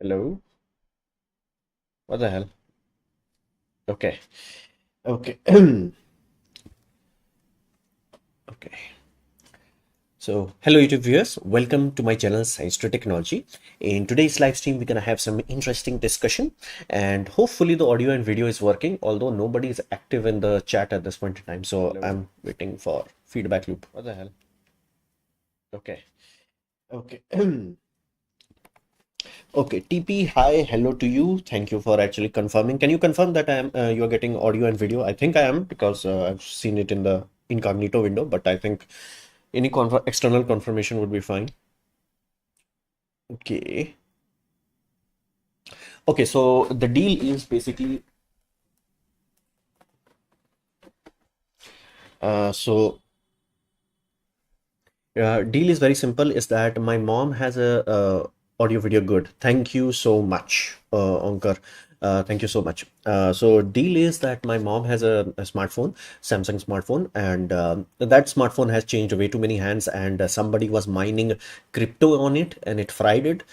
Hello? What the hell? Okay. Okay. Okay. So, hello YouTube viewers. Welcome to my channel Science to Technology. In today's live stream, we're gonna have some interesting discussion, and hopefully the audio and video is working. Although nobody is active in the chat at this point in time, so Hello. I'm waiting for feedback loop. What the hell? Okay. Okay. Okay. TP. Hi. Hello to you. Thank you for actually confirming. Can you confirm that I am you're getting audio and video? I think I am because I've seen it in the incognito window, but I think any external confirmation would be fine. Okay. Okay, so the deal is basically so deal is very simple is that my mom has a audio video good. Thank you so much, Onkar. Thank you so much. So deal is that my mom has a smartphone, Samsung smartphone, and that smartphone has changed way too many hands, and somebody was mining crypto on it, and it fried it.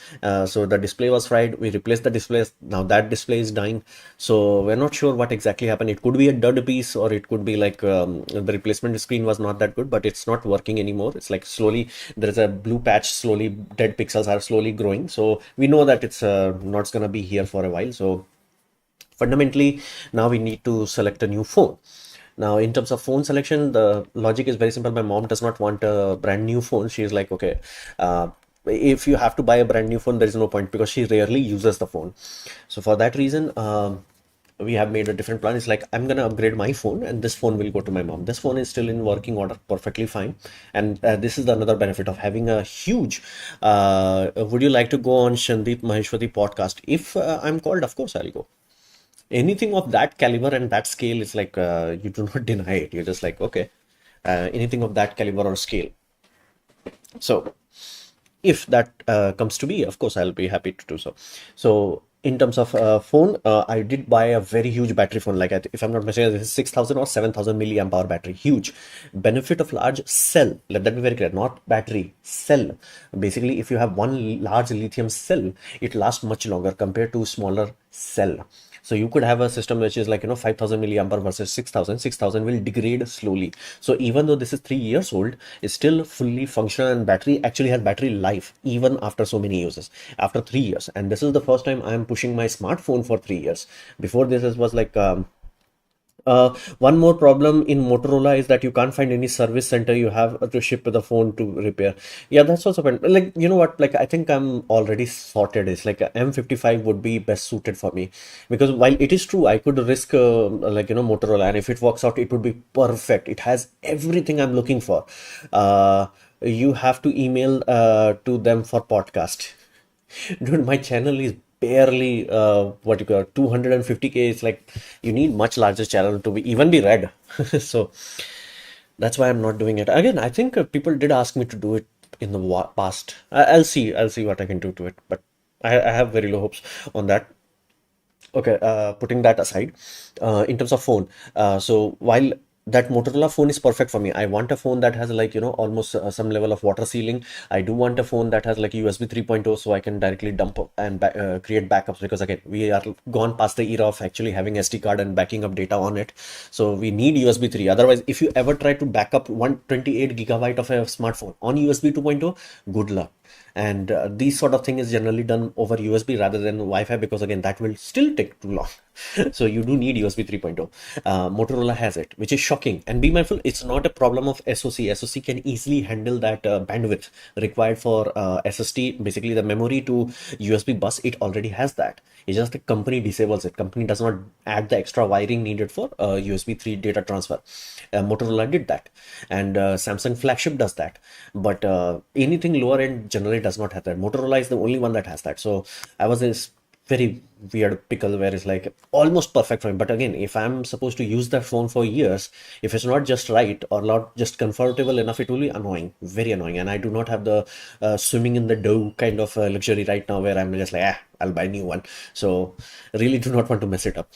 So the display was fried. We replaced the display. Now that display is dying. So we're not sure what exactly happened. It could be a dud piece, or it could be like the replacement screen was not that good, but it's not working anymore. It's like slowly there is a blue patch. Slowly, dead pixels are slowly growing. So we know that it's not gonna be here for a while. So fundamentally, now we need to select a new phone. Now, in terms of phone selection, the logic is very simple. My mom does not want a brand new phone. She's like, okay, if you have to buy a brand new phone, there is no point because she rarely uses the phone. So for that reason, we have made a different plan. It's like I'm gonna upgrade my phone, and this phone will go to my mom. This phone is still in working order, perfectly fine. And this is the another benefit of having a huge. Would you like to go on Shandeep Maheshwari podcast? If I'm called, of course I'll go. Anything of that caliber and that scale is like you do not deny it. You're just like, okay, anything of that caliber or scale. So if that comes to be, of course I'll be happy to do so. So in terms of phone, I did buy a very huge battery phone, like if I'm not mistaken, this is 6,000 or 7,000 milliamp hour battery. Huge. Benefit of large cell, let that be very clear, not battery, cell. Basically, if you have one large lithium cell, it lasts much longer compared to smaller cell. So you could have a system which is like, 5,000 milliampere versus 6,000. 6,000 will degrade slowly. So even though this is 3 years old, it's still fully functional, and battery actually has battery life even after so many uses, after 3 years. And this is the first time I am pushing my smartphone for 3 years. Before this, it was like, one more problem in Motorola is that you can't find any service center. You have to ship the phone to repair. Yeah, that's also fine. Like, you know what? Like, I think I'm already sorted. It's like a M55 would be best suited for me because while it is true, I could risk Motorola, and if it works out, it would be perfect. It has everything I'm looking for. You have to email to them for podcast. Dude, my channel is barely what you call 250K. It's like you need much larger channel to be read. So that's why I'm not doing it. Again, I think people did ask me to do it in the past. I'll see what I can do to it, but I have very low hopes on that. Okay, putting that aside, in terms of phone, so while that Motorola phone is perfect for me, I want a phone that has like, almost some level of water sealing. I do want a phone that has like USB 3.0 so I can directly dump and create backups, because again, we are gone past the era of actually having SD card and backing up data on it. So we need USB 3. Otherwise, if you ever try to back up 128 gigabyte of a smartphone on USB 2.0, good luck. And these sort of thing is generally done over USB rather than Wi-Fi, because again, that will still take too long. So you do need USB 3.0. Motorola has it, which is shocking. And be mindful, it's not a problem of SoC. SoC can easily handle that bandwidth required for SSD, basically the memory to USB bus. It already has that. It's just the company disables it. Company does not add the extra wiring needed for USB 3 data transfer. Motorola did that, and Samsung flagship does that. But anything lower end generally does not have that. Motorola is the only one that has that. So I was this very weird pickle where it's like almost perfect for me. But again, if I'm supposed to use that phone for years, if it's not just right or not just comfortable enough, it will be annoying, very annoying. And I do not have the swimming in the dough kind of luxury right now where I'm just like, I'll buy a new one. So really do not want to mess it up.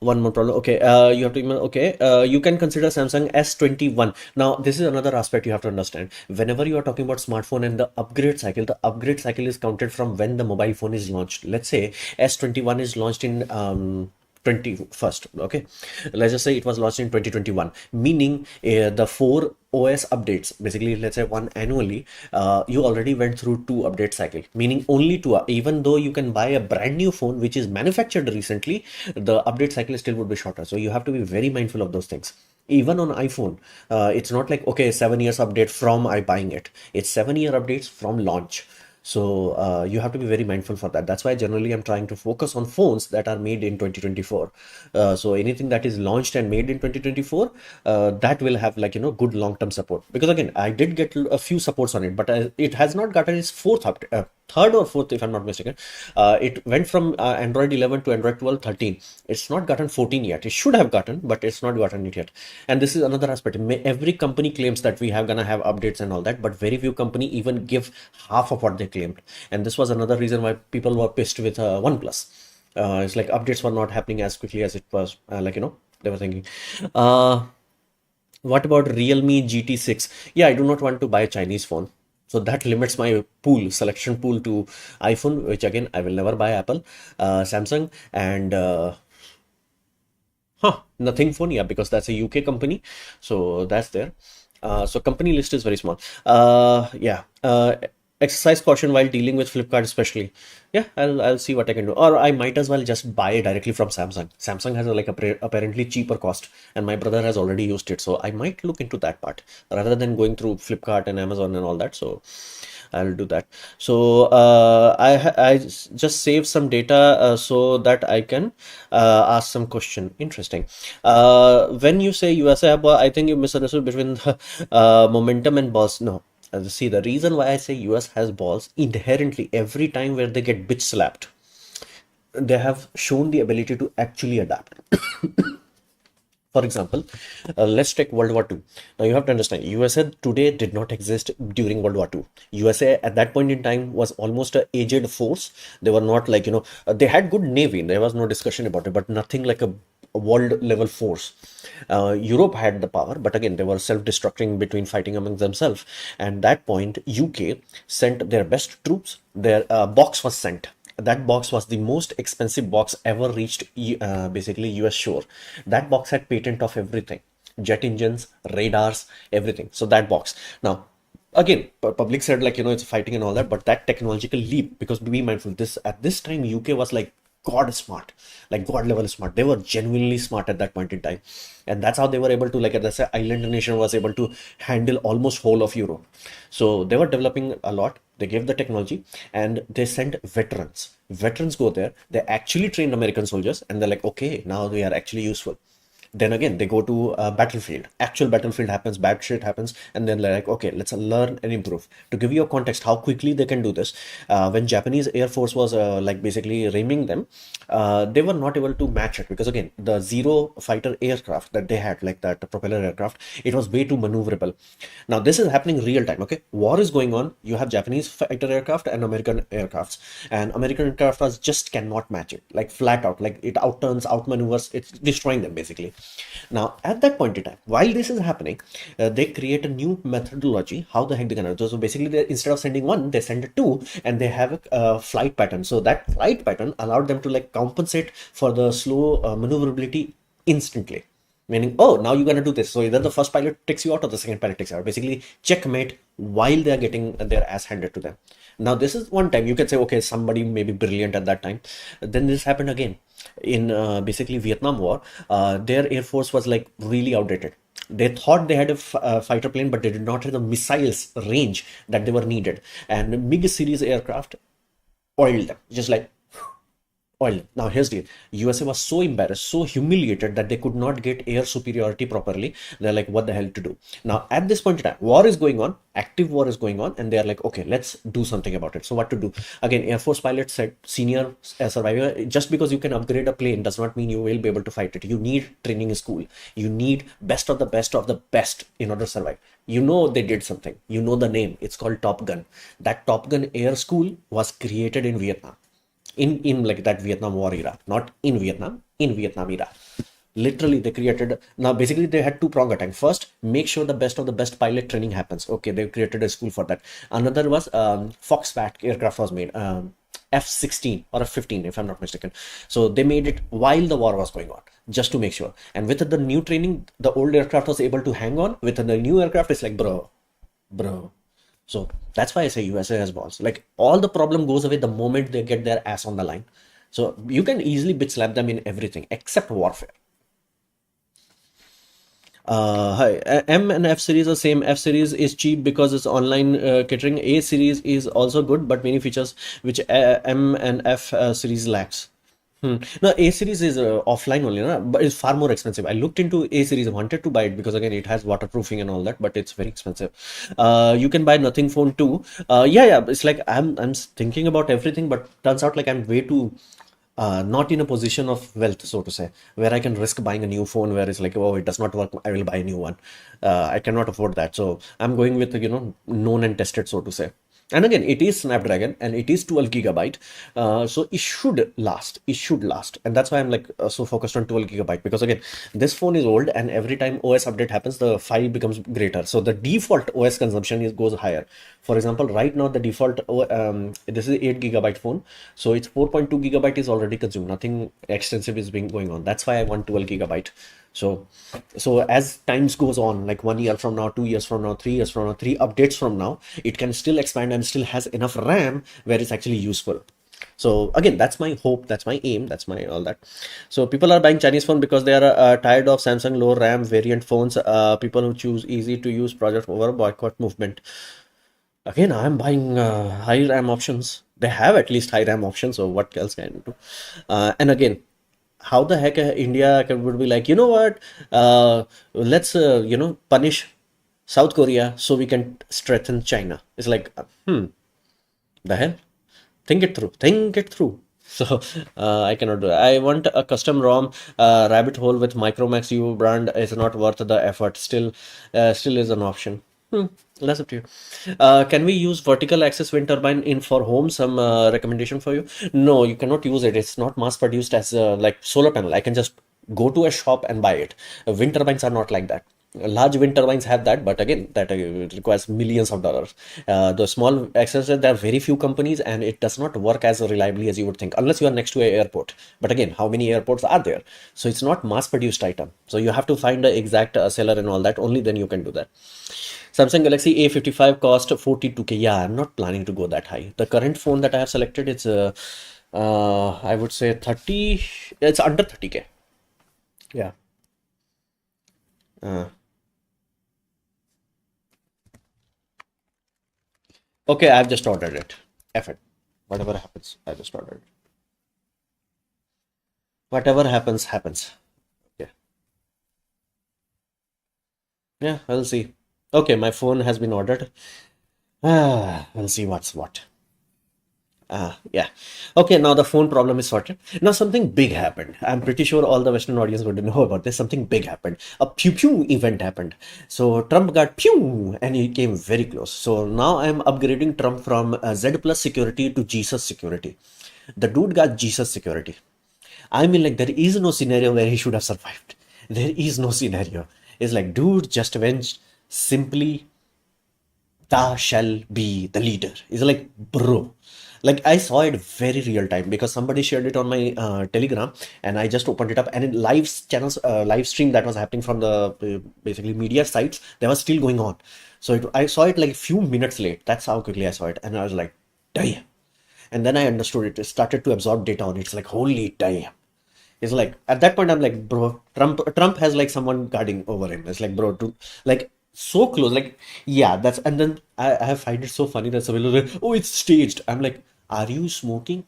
One more problem. Okay, you have to okay. You can consider Samsung S21. Now this is another aspect you have to understand. Whenever you are talking about smartphone and the upgrade cycle is counted from when the mobile phone is launched. Let's say S21 is launched in 21st. Okay, let's just say it was launched in 2021, meaning the four OS updates, basically let's say one annually, you already went through two update cycle, meaning only two. Even though you can buy a brand new phone which is manufactured recently, the update cycle still would be shorter. So you have to be very mindful of those things. Even on iPhone, it's not like, okay, 7 years update from I buying it. It's 7 year updates from launch. So you have to be very mindful for that. That's why generally I'm trying to focus on phones that are made in 2024. So anything that is launched and made in 2024, that will have, like, good long-term support. Because again, I did get a few supports on it, but it has not gotten its fourth update. Third or fourth, if I'm not mistaken. It went from Android 11 to Android 12, 13. It's not gotten 14 yet. It should have gotten, but it's not gotten it yet. And this is another aspect. Every company claims that we have gonna have updates and all that, but very few company even give half of what they claimed. And this was another reason why people were pissed with OnePlus. It's like updates were not happening as quickly as it was, they were thinking. What about Realme GT6? Yeah, I do not want to buy a Chinese phone. So that limits my selection pool to iPhone, which again, I will never buy Apple, Samsung, and nothing phone, yeah, because that's a UK company. So that's there. So company list is very small. Yeah. Exercise caution while dealing with Flipkart, especially. Yeah, I'll see what I can do, or I might as well just buy it directly from Samsung. Samsung has apparently cheaper cost, and my brother has already used it, so I might look into that part rather than going through Flipkart and Amazon and all that. So I'll do that. So I just save some data so that I can ask some question. Interesting. When you say USA, I think you misunderstood between the momentum and balls. No. See, the reason why I say US has balls, inherently every time where they get bitch slapped, they have shown the ability to actually adapt. For example, let's take World War II. Now you have to understand, USA today did not exist during World War II. USA at that point in time was almost a aged force. They were not like, they had good navy. There was no discussion about it, but nothing like a world level force. Europe had the power, but again, they were self-destructing between fighting among themselves. And that point, UK sent their best troops. Their box was sent. That box was the most expensive box ever reached basically US shore. That box had patent of everything, jet engines, radars, everything. So that box. Now again, public said, like, it's fighting and all that, but that technological leap, because be mindful, this at this time UK was like god smart, like god level smart. They were genuinely smart at that point in time, and that's how they were able to, like, as an island nation, was able to handle almost whole of Europe. So they were developing a lot. They gave the technology, and they sent veterans go there. They actually trained American soldiers, and they're like, okay, now they are actually useful. Then again, they go to a battlefield. Actual battlefield happens, bad shit happens, and then they're like, okay, let's learn and improve. To give you a context how quickly they can do this, when Japanese Air Force was like basically ramming them, they were not able to match it, because again, the Zero fighter aircraft that they had, like that propeller aircraft, it was way too maneuverable. Now this is happening real time. Okay, war is going on. You have Japanese fighter aircraft and American aircrafts, and American aircraft just cannot match it, like flat out, like it outturns, outmaneuvers, it's destroying them basically. Now, at that point in time, while this is happening, they create a new methodology. How the heck they can do? So basically, instead of sending one, they send two, and they have a flight pattern. So that flight pattern allowed them to, like, compensate for the slow maneuverability instantly. Meaning, oh, now you're gonna do this. So either the first pilot takes you out or the second pilot takes you out. Basically, checkmate while they are getting their ass handed to them. Now, this is one time you can say, okay, somebody may be brilliant at that time. Then this happened again in basically Vietnam War. Their air force was like really outdated. They thought they had a fighter plane, but they did not have the missiles range that they were needed. And MiG series aircraft oiled them, just like oil. Now here's the USA was so embarrassed, so humiliated, that they could not get air superiority properly. They're like, what the hell to do? Now at this point in time, war is going on, active war is going on, and they're like, okay, let's do something about it. So what to do? Again, Air Force pilot said, senior survivor, just because you can upgrade a plane does not mean you will be able to fight it. You need training in school. You need best of the best of the best in order to survive. They did something. The name. It's called Top Gun. That Top Gun Air School was created in Vietnam. in like that Vietnam War era, not in Vietnam era. Literally, they created, now basically they had two-prong attack. First, make sure the best of the best pilot training happens. Okay, they created a school for that. Another was Foxbat aircraft was made. F-16 or F-15, if I'm not mistaken. So they made it while the war was going on, just to make sure. And with the new training, the old aircraft was able to hang on. With the new aircraft, it's like, bro. So that's why I say USA has balls. Like, all the problem goes away the moment they get their ass on the line. So you can easily bitch slap them in everything except warfare. Hi, M and F series are same. F series is cheap because it's online catering. A series is also good, but many features which M and F series lacks. No, A series is offline only, no? But it's far more expensive. I looked into A series, I wanted to buy it because again it has waterproofing and all that, but it's very expensive. You can buy Nothing Phone too. Yeah. It's like I'm thinking about everything, but turns out like I'm way too not in a position of wealth, so to say, where I can risk buying a new phone where it's like, oh, it does not work, I will buy a new one. I cannot afford that. So I'm going with, known and tested, so to say. And again, it is Snapdragon and it is 12 gigabyte. So it should last. It should last. And that's why I'm like so focused on 12 gigabyte, because again, this phone is old and every time OS update happens, the file becomes greater. So the default OS consumption goes higher. For example, right now the default, this is 8 gigabyte phone. So it's 4.2 gigabyte is already consumed. Nothing extensive is being going on. That's why I want 12 gigabyte. So as times goes on, like 1 year from now, 2 years from now, 3 years from now, three updates from now, it can still expand and still has enough RAM where it's actually useful. So again, that's my hope, that's my aim, that's my all that. So people are buying Chinese phone because they are tired of Samsung low RAM variant phones. People who choose easy to use project over boycott movement. Again, I'm buying high RAM options. They have at least high RAM options, so what else can I do? And again, how the heck India would be like, you know what? Let's punish South Korea so we can strengthen China. It's like, the hell? Think it through. Think it through. So I cannot do it. I want a custom ROM. Rabbit hole with Micromax U brand is not worth the effort. Still is an option. That's up to you. Can we use vertical axis wind turbine in for home? Some recommendation for you? No, you cannot use it. It's not mass produced as like solar panel. I can just go to a shop and buy it. Wind turbines are not like that. Large wind turbines have that, but again, that requires millions of dollars. The small accesses, there are very few companies, and it does not work as reliably as you would think, unless you are next to an airport. But again, how many airports are there? So it's not mass-produced item. So you have to find the exact seller and all that. Only then you can do that. Samsung Galaxy A55 cost 42K. Yeah, I'm not planning to go that high. The current phone that I have selected, it's I would say 30. It's under 30K. Yeah. Uh, okay, I've just ordered it. F it. Whatever happens, I just ordered it. Whatever happens, happens. Yeah. Yeah, we'll see. Okay, my phone has been ordered. We'll see what's what. Yeah. Okay, now the phone problem is sorted. Now something big happened. I'm pretty sure all the Western audience would know about this. Something big happened. A pew pew event happened. So Trump got pew and he came very close. So now I'm upgrading Trump from Z plus security to Jesus security. The dude got Jesus security. I mean, like, there is no scenario where he should have survived. There is no scenario. It's like, dude, just avenged. Simply, thou shall be the leader. It's like, bro. Like, I saw it very real time because somebody shared it on my Telegram, and I just opened it up, and in live channels, live stream that was happening from the basically media sites, they were still going on. So I saw it like a few minutes late. That's how quickly I saw it, and I was like, damn. And then I understood it. It started to absorb data on it. It's like, holy damn. It's like at that point I'm like, bro, Trump has like someone guarding over him. It's like, bro, to like so close. Like, yeah, that's and then I find it so funny that somebody was like, oh, it's staged. I'm like, are you smoking?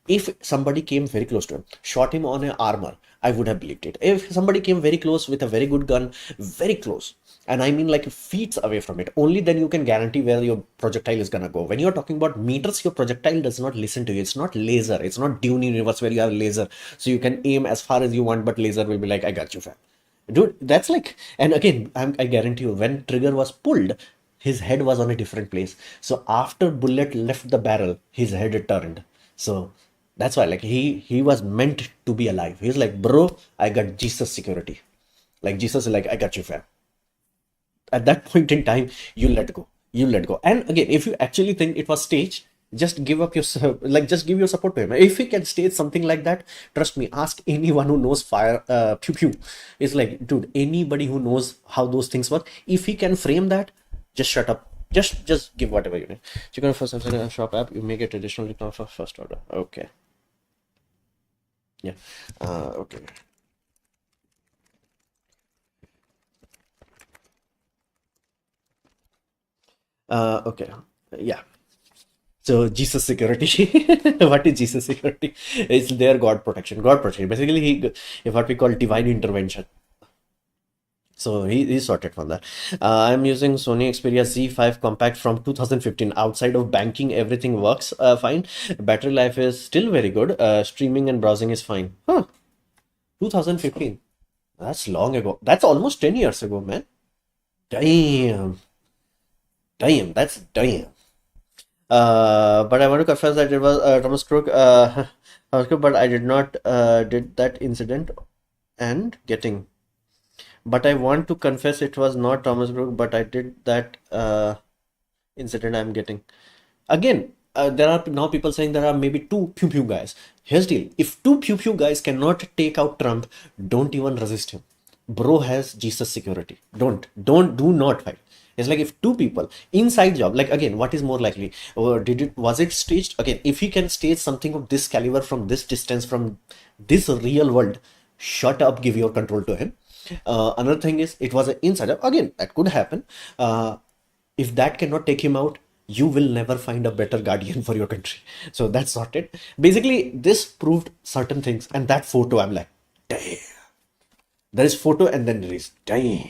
If somebody came very close to him, shot him on an armor, I would have believed it. If somebody came very close with a very good gun, very close, and I mean like feet away from it, only then you can guarantee where your projectile is gonna go. When you're talking about meters, your projectile does not listen to you. It's not laser. It's not Dune universe where you have laser, so you can aim as far as you want, but laser will be like, I got you, fam. Dude, that's like, and again, I guarantee you, when trigger was pulled, his head was on a different place. So after bullet left the barrel, his head turned. So That's why, like, he was meant to be alive. He's like, bro, I got Jesus security. Like, Jesus is like, I got you, fam. At that point in time, you let go. You let go. And again, if you actually think it was staged, just give up your like, just give your support to him. If he can stage something like that, trust me, ask anyone who knows fire, pew pew. It's like, dude, anybody who knows how those things work, if he can frame that, just shut up. Just give whatever you need. Chicken first shop app, you make it traditionally not for first order. Okay. Yeah. Okay. Okay. Yeah. So Jesus security. What is Jesus security? It's their God protection. God protection. Basically, what we call divine intervention. So he's sorted from that. I'm using Sony Xperia Z5 Compact from 2015. Outside of banking, everything works fine. Battery life is still very good. Streaming and browsing is fine. Huh. 2015. That's long ago. That's almost 10 years ago, man. Damn. Damn. That's damn. But I want to confess that it was Thomas Crook, but I did not did that incident and getting. But I want to confess it was not Thomas Crook, but I did that incident I'm getting. Again, there are now people saying there are maybe two pew pew guys. Here's the deal: if two pew pew guys cannot take out Trump, don't even resist him. Bro has Jesus security. Do not fight. It's like if two people inside job, like again, what is more likely? Or was it staged? Again, if he can stage something of this caliber from this distance, from this real world, shut up, give your control to him. Another thing is, it was an insider. Again, that could happen. If that cannot take him out, you will never find a better guardian for your country. So that's sorted. Basically, this proved certain things. And that photo, I'm like, damn. There is photo and then there is damn.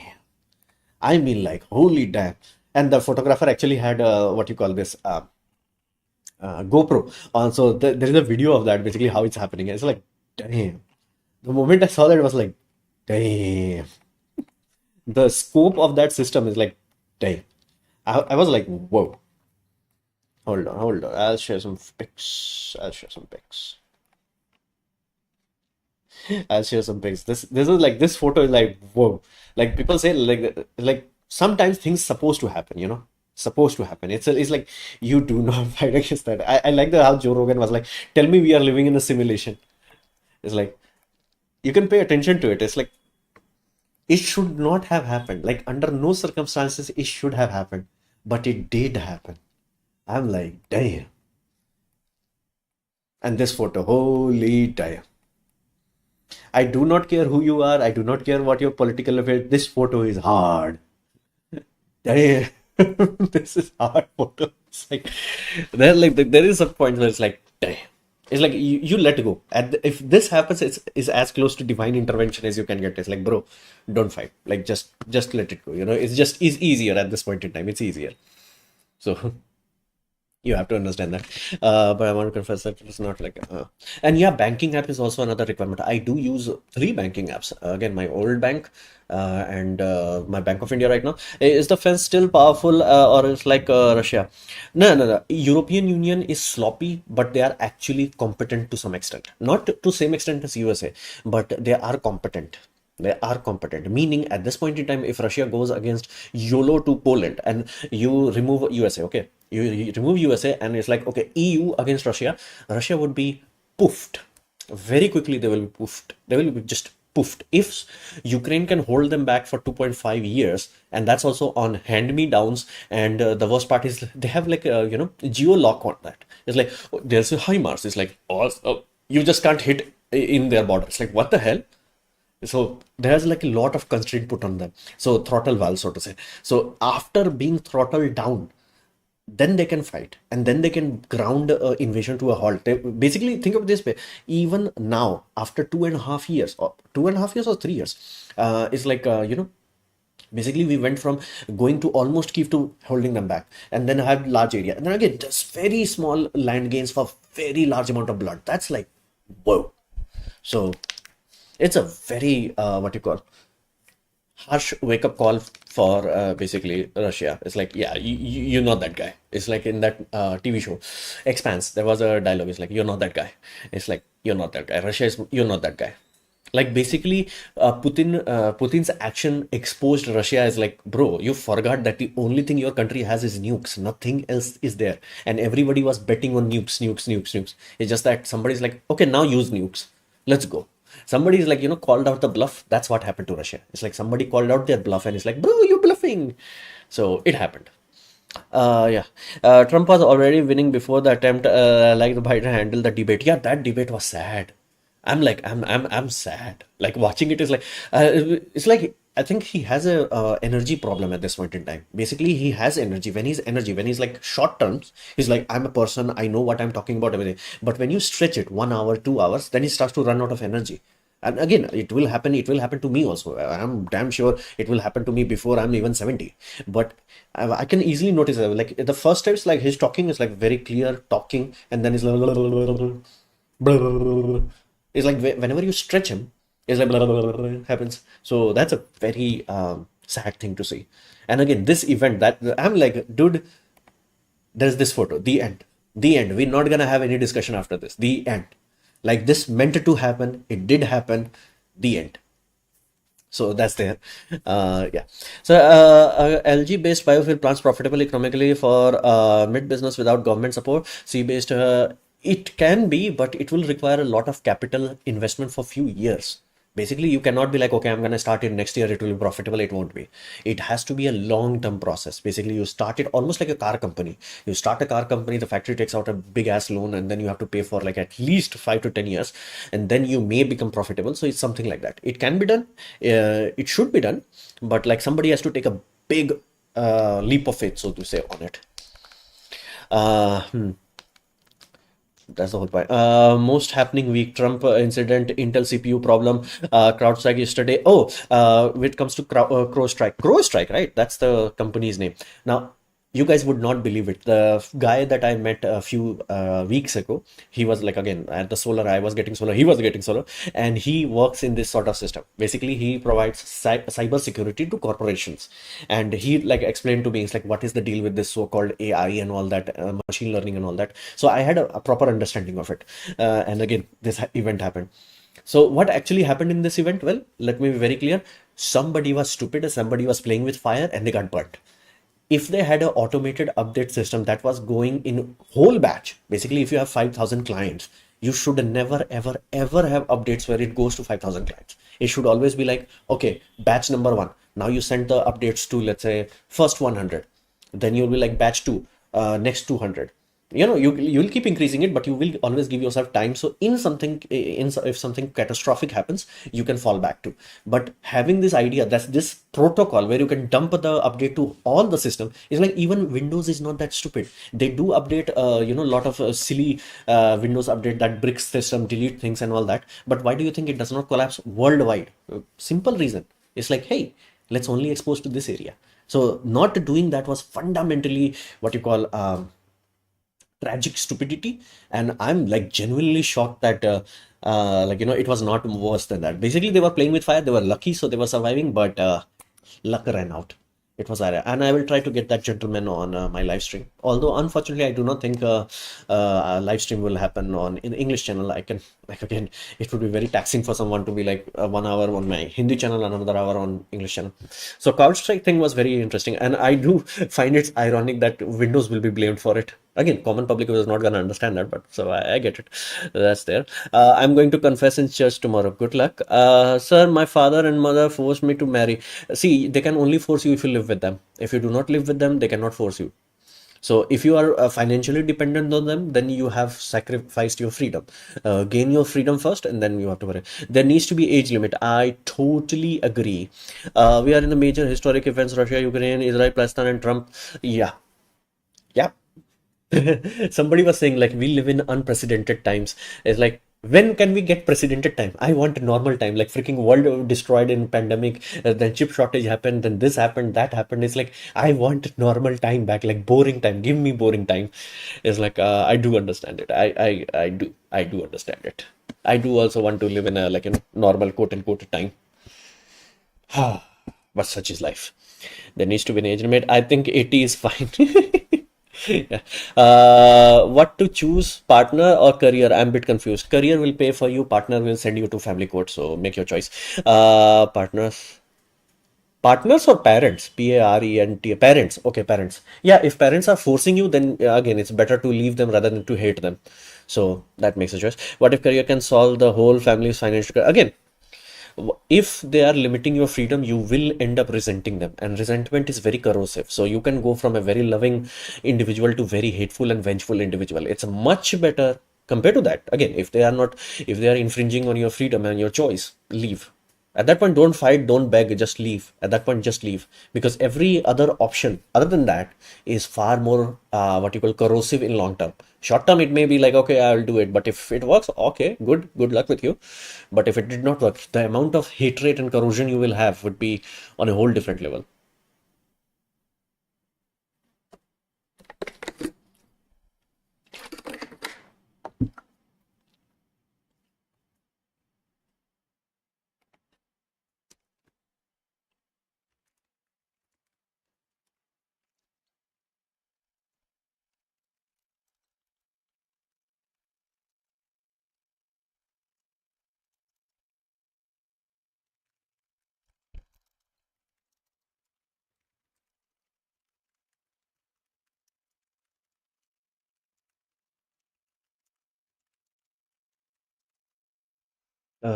I mean, like, holy damn. And the photographer actually had what you call this GoPro. So there is a video of that, basically how it's happening. It's like, damn. The moment I saw that, it was like, damn. The scope of that system is like, damn. I was like, whoa. Hold on. I'll share some pics. I'll share some pics. I'll share some pics. This is like, this photo is like, whoa. Like, people say, like sometimes things supposed to happen, supposed to happen. It's like, you do not fight against that. I like the how Joe Rogan was like, tell me we are living in a simulation. It's like, you can pay attention to it. It's like, it should not have happened. Like, under no circumstances it should have happened, but it did happen. I'm like, damn. And this photo, holy damn. I do not care who you are. I do not care what your political affair. This photo is hard. Damn. This is hard photo. It's like, there is some point where it's like, damn. It's like, you let go. If this happens, it's as close to divine intervention as you can get. It's like, bro, don't fight. Like, just let it go. It's easier at this point in time. It's easier. So you have to understand that. But I want to confess that it's not like, and yeah, banking app is also another requirement. I do use three banking apps. Again, my old bank and my Bank of India right now. Is the fence still powerful, or it's like Russia? No. European Union is sloppy, but they are actually competent to some extent. Not to same extent as USA, but they are competent. They are competent, meaning at this point in time, if Russia goes against YOLO to Poland and you remove USA, okay, you remove USA and it's like, okay, EU against Russia, Russia would be poofed. Very quickly, they will be poofed. They will be just poofed. If Ukraine can hold them back for 2.5 years, and that's also on hand-me-downs, and the worst part is they have like, geo-lock on that. It's like, oh, there's a HIMARS. It's like, oh, you just can't hit in their border. It's like, what the hell? So there's like a lot of constraint put on them. So throttle valve, so to say. So after being throttled down, then they can fight, and then they can ground invasion to a halt. Basically, think of it this way: even now, after 2.5 years, or 2.5 years or 3 years, it's like, basically we went from going to almost Kiev to holding them back, and then have large area, and then again just very small land gains for very large amount of blood. That's like, whoa. So it's a very what you call harsh wake up call for basically Russia. It's like, yeah, you're not that guy. It's like in that TV show, Expanse, there was a dialogue. It's like, you're not that guy. It's like, you're not that guy. Russia is, you're not that guy. Like basically, Putin's action exposed Russia as like, bro, you forgot that the only thing your country has is nukes. Nothing else is there, and everybody was betting on nukes, nukes, nukes, nukes. It's just that somebody's like, okay, now use nukes. Let's go. Somebody's like, called out the bluff. That's what happened to Russia. It's like somebody called out their bluff, and it's like, bro, you're bluffing. So it happened. Yeah. Trump was already winning before the attempt, like the Biden handled the debate. Yeah, that debate was sad. I'm sad. Like watching it is like, it's like I think he has a energy problem at this point in time. Basically, he has energy when he's like short terms, he's like, I'm a person, I know what I'm talking about, everything. But when you stretch it 1 hour, 2 hours, then he starts to run out of energy. And again, it will happen to me also. I'm damn sure it will happen to me before I'm even 70. But I can easily notice that, like the first steps, like his talking is like very clear talking, and then he's like, it's like whenever you stretch him, it's like happens. So that's a very sad thing to see. And again, this event that I'm like, dude, there's this photo, the end, the end. We're not gonna have any discussion after this. The end. Like this meant to happen, it did happen, the end. So that's there. Yeah. So LG based biofuel plants profitable economically for mid business without government support. C based, it can be, but it will require a lot of capital investment for few years. Basically, you cannot be like, okay, I'm going to start it next year, it will be profitable. It won't be. It has to be a long-term process. Basically, you start it almost like a car company. You start a car company, the factory takes out a big ass loan, and then you have to pay for like at least 5 to 10 years, and then you may become profitable. So it's something like that. It can be done. It should be done, but like somebody has to take a big leap of faith, so to say, on it. Uh, hmm. That's the whole point. Most happening week: Trump incident, Intel CPU problem, CrowdStrike yesterday. Oh, when it comes to CrowdStrike, right? That's the company's name. Now, you guys would not believe it. The guy that I met a few weeks ago, he was like, again, at the solar, I was getting solar, he was getting solar, and he works in this sort of system. Basically, he provides cyber security to corporations, and he like explained to me, it's like, what is the deal with this so-called AI and all that, machine learning and all that. So I had a proper understanding of it. And again, this event happened. So what actually happened in this event? Well, let me be very clear. Somebody was stupid, somebody was playing with fire, and they got burnt. If they had an automated update system that was going in whole batch, basically if you have 5,000 clients, you should never ever ever have updates where it goes to 5,000 clients. It should always be like, okay, batch number one, now you send the updates to, let's say, first 100, then you'll be like batch two, next 200. You'll keep increasing it, but you will always give yourself time. So if something catastrophic happens, you can fall back to. But having this idea, that's this protocol where you can dump the update to all the system, is like, even Windows is not that stupid. They do update a lot of silly Windows update that bricks system, delete things and all that. But why do you think it does not collapse worldwide? Simple reason. It's like, hey, let's only expose to this area. So not doing that was fundamentally what you call tragic stupidity. And I'm like genuinely shocked that it was not worse than that. Basically, they were playing with fire, they were lucky, so they were surviving, but luck ran out. It was and I will try to get that gentleman on my live stream. Although unfortunately, I do not think a live stream will happen on in English channel. I can, like, again, it would be very taxing for someone to be like 1 hour on my Hindi channel and another hour on English channel. So CrowdStrike thing was very interesting, and I do find it ironic that Windows will be blamed for it. Again, common public was not going to understand that, but so I get it. That's there. I'm going to confess in church tomorrow. Good luck. Sir, my father and mother forced me to marry. See, they can only force you if you live with them. If you do not live with them, they cannot force you. So if you are financially dependent on them, then you have sacrificed your freedom. Gain your freedom first, and then you have to worry. There needs to be age limit. I totally agree. We are in the major historic events: Russia, Ukraine, Israel, Palestine, and Trump. Yeah. Yeah. Somebody was saying like, we live in unprecedented times. It's like, when can we get precedented time? I want normal time. Like, freaking world destroyed in pandemic, then chip shortage happened, then this happened, that happened. It's like, I want normal time back, like boring time. Give me boring time. It's like, I do understand it. I do understand it. I do also want to live in a, like, a normal quote unquote time. but such is life. There needs to be an age limit. I think 80 is fine. Yeah. What to choose, partner or career? I'm a bit confused. Career will pay for you, partner will send you to family court, so make your choice. Partners. Partners or parents? Parent. Parents. Okay, parents. Yeah, if parents are forcing you, then again, it's better to leave them rather than to hate them. So that makes a choice. What if career can solve the whole family's financial? Again, if they are limiting your freedom, you will end up resenting them, and resentment is very corrosive. So you can go from a very loving individual to very hateful and vengeful individual. It's much better compared to that. Again, if they are infringing on your freedom and your choice, leave. At that point, don't fight, don't beg, just leave. At that point, just leave, because every other option other than that is far more what you call corrosive in long term. Short term, it may be like, okay, I'll do it, but if it works, okay, good luck with you. But if it did not work, the amount of hatred and corrosion you will have would be on a whole different level.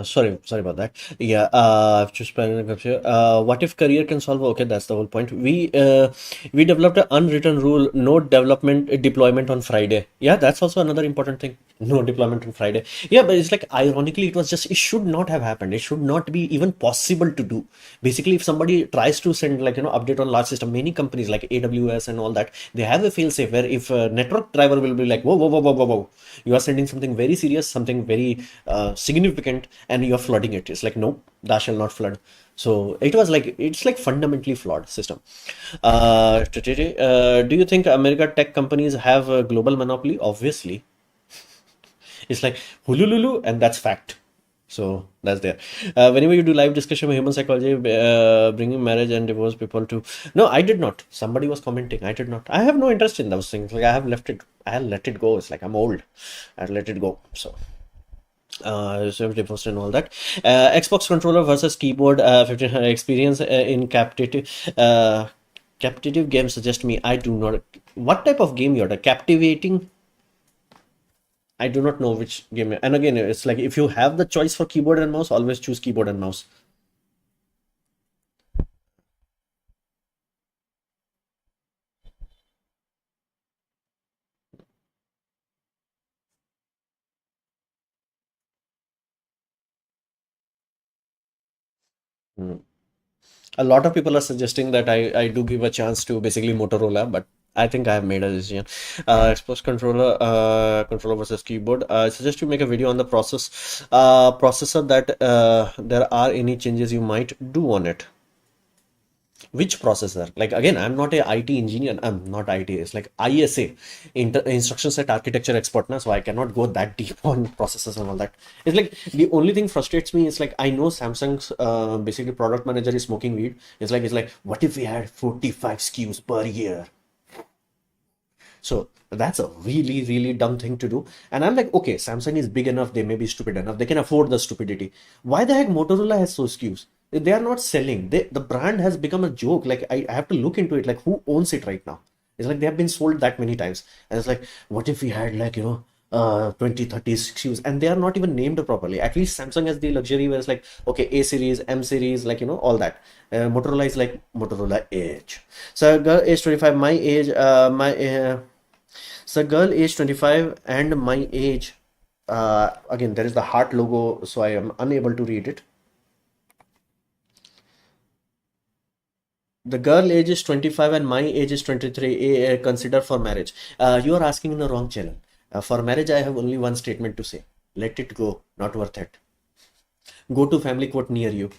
Sorry about that. Yeah, I've just planning up here. What if career can solve? Okay, that's the whole point. We developed an unwritten rule: no development deployment on Friday. Yeah, that's also another important thing. No deployment on Friday. Yeah, but it's like ironically, it should not have happened. It should not be even possible to do. Basically, if somebody tries to send update on large system, many companies like AWS and all that, they have a fail safe where if a network driver will be like, whoa, you are sending something very serious, something very significant, and you're flooding it. It's like, no, thou shall not flood. So it's like fundamentally flawed system. Do you think America tech companies have a global monopoly? Obviously, it's like hulululu, and that's fact. So that's there. Whenever you do live discussion of human psychology, bringing marriage and divorce people to, no, I did not. Somebody was commenting. I did not. I have no interest in those things. Like I have left it. I let it go. It's like I'm old. I let it go. So divorce and all that. Xbox controller versus keyboard. 1500 experience in captive game. Suggest me. I do not. What type of game you're the captivating? I do not know which game. And again, it's like if you have the choice for keyboard and mouse, always choose keyboard and mouse. Hmm. A lot of people are suggesting that I do give a chance to basically Motorola, but I think I have made a decision. Xbox controller versus keyboard. I suggest you make a video on the processor that there are any changes you might do on it. Which processor? Like again, I'm not a IT engineer. I'm not IT. It's like ISA, instruction set architecture expert now, so I cannot go that deep on processors and all that. It's like the only thing frustrates me is like I know Samsung's basically product manager is smoking weed. It's like what if we had 45 SKUs per year? So that's a really dumb thing to do. And I'm like, okay, Samsung is big enough, they may be stupid enough, they can afford the stupidity. Why the heck Motorola has so SKUs? They are not selling. The brand has become a joke. Like I have to look into it. Like who owns it right now? It's like they have been sold that many times. And it's like, what if we had 20, 30 SKUs and they are not even named properly. At least Samsung has the luxury where it's like, okay, A series, M series, all that. Motorola is like Motorola Edge. So girl age 25, my age, so girl age 25 and my age, again, there is the heart logo, so I am unable to read it. The girl age is 25 and my age is 23. Consider for marriage. You are asking in the wrong channel. For marriage, I have only one statement to say. Let it go. Not worth it. Go to family court near you.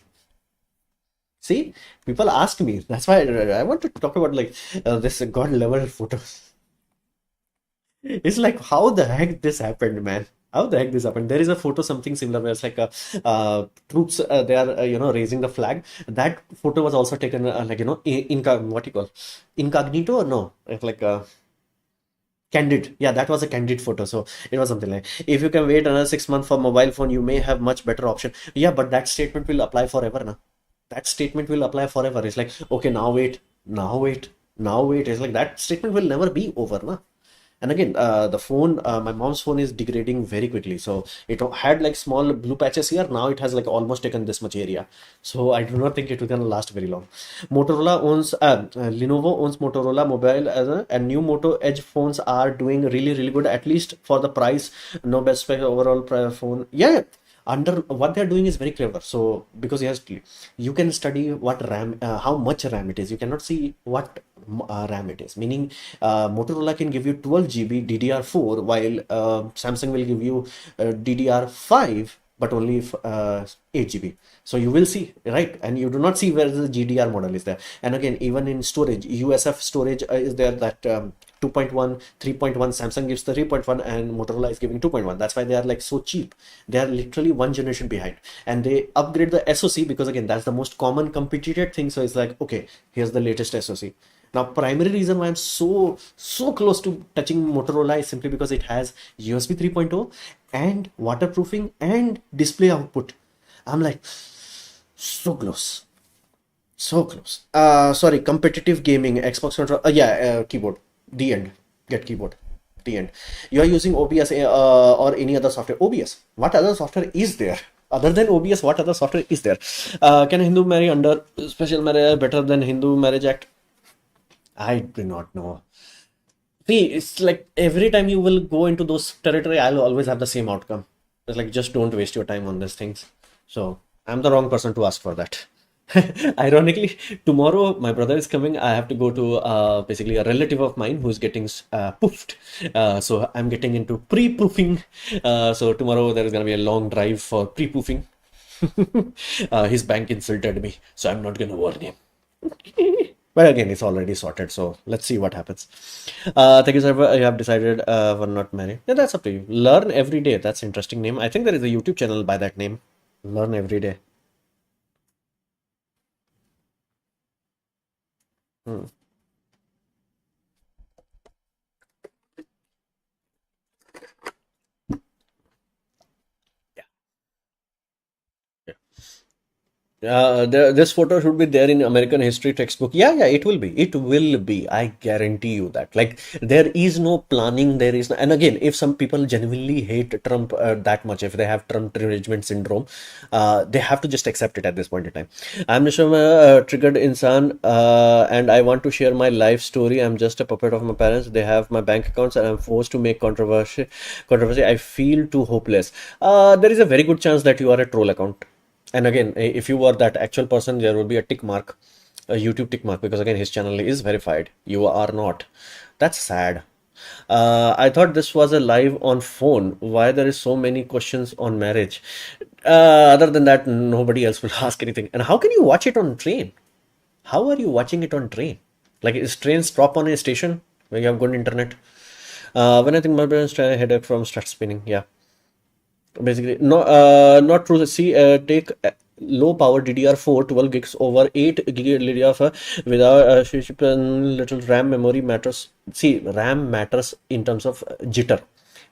See, people ask me. That's why I want to talk about this God level photos. It's like how the heck this happened, man. How the heck this happened? There is a photo, something similar, where it's like troops, they are, raising the flag. That photo was also taken, like, what you call, incognito, or no? It's like candid. Yeah, that was a candid photo. So it was something like, if you can wait another 6 months for mobile phone, you may have much better option. Yeah, but that statement will apply forever now. That statement will apply forever. It's like, okay, now wait, now wait, now wait. It's like that statement will never be over, na? And again, the phone, my mom's phone is degrading very quickly. So it had like small blue patches here. Now it has like almost taken this much area. So I do not think it will gonna last very long. Lenovo owns Motorola Mobile, and new Moto Edge phones are doing really, really good, at least for the price. No best spec overall phone. Yeah, under what they're doing is very clever. So because yes, you can study what RAM, how much RAM it is. You cannot see what RAM it is. Meaning, Motorola can give you 12 GB DDR4, while Samsung will give you DDR5, but only 8 GB. So you will see, right? And you do not see where the GDR model is there. And again, even in storage, USF storage is there, that 2.1, 3.1. Samsung gives the 3.1 and Motorola is giving 2.1. That's why they are like so cheap. They are literally one generation behind. And they upgrade the SoC because again, that's the most common competitive thing. So it's like, okay, here's the latest SoC. Now, primary reason why I'm so close to touching Motorola is simply because it has USB 3.0 and waterproofing and display output. I'm like, so close. So close. Sorry, competitive gaming, Xbox control. Yeah, keyboard. The end. Get keyboard. The end. You are using OBS, or any other software. OBS. What other software is there? Other than OBS, what other software is there? Can Hindu marry under special marriage better than Hindu Marriage Act? I do not know. See, it's like every time you will go into those territory, I'll always have the same outcome. It's like, just don't waste your time on these things. So I'm the wrong person to ask for that. Ironically, tomorrow my brother is coming. I have to go to basically a relative of mine who's getting poofed. So I'm getting into pre-poofing. So tomorrow there is gonna be a long drive for pre-poofing. His bank insulted me, so I'm not gonna warn him. But again, it's already sorted, so let's see what happens. Thank you, sir. You have decided for not married. Yeah, that's up to you. Learn every day. That's interesting name. I think there is a YouTube channel by that name. Learn every day. Hmm. Yeah. This photo should be there in American history textbook. Yeah, yeah, it will be. It will be. I guarantee you that. Like, there is no planning. There is no, and again, if some people genuinely hate Trump that much, if they have Trump derangement syndrome, they have to just accept it at this point in time. I'm Nishama, triggered insan, and I want to share my life story. I'm just a puppet of my parents. They have my bank accounts, and I'm forced to make controversy. Controversy. I feel too hopeless. There is a very good chance that you are a troll account. And again, if you were that actual person, there will be a tick mark, a YouTube tick mark, because again, his channel is verified. You are not. That's sad. I thought this was a live on phone. Why there is so many questions on marriage? Other than that, nobody else will ask anything. And how can you watch it on train? How are you watching it on train? Like, is train stop on a station where you have good internet? When I think my parents try a headache from start spinning. Yeah. Basically, no, not true. See, take low power DDR4 12 gigs over 8 gig DDR4 without little RAM memory matters. See, RAM matters in terms of jitter.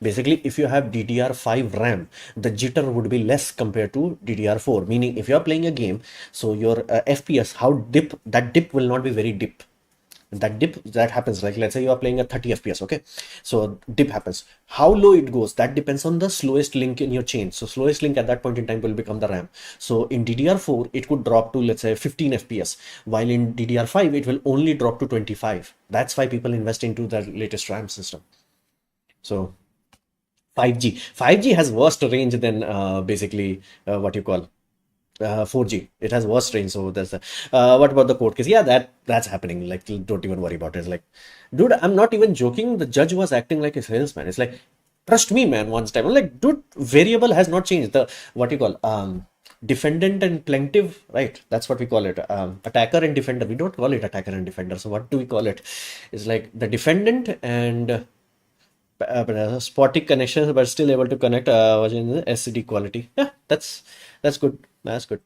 Basically, if you have DDR5 RAM, the jitter would be less compared to DDR4. Meaning, if you are playing a game, so your FPS, how dip, that dip will not be very deep. That dip that happens, like let's say you are playing at 30 fps, okay, so dip happens. How low it goes, that depends on the slowest link in your chain. So slowest link at that point in time will become the RAM. So in DDR4 it could drop to, let's say, 15 fps, while in DDR5 it will only drop to 25. That's why people invest into the latest RAM system. So 5G has worse range than basically what you call 4G. It has worse range. So that's what about the court case? Yeah, that's happening. Like, don't even worry about it. It's like, dude, I'm not even joking. The judge was acting like a salesman. It's like, trust me, man. Once time, I'm like, dude, variable has not changed. The what you call defendant and plaintiff, right? That's what we call it. Attacker and defender. We don't call it attacker and defender. So what do we call it? It's like the defendant and spotty connections, but still able to connect. Watching the SCD quality. Yeah, that's good. That's good.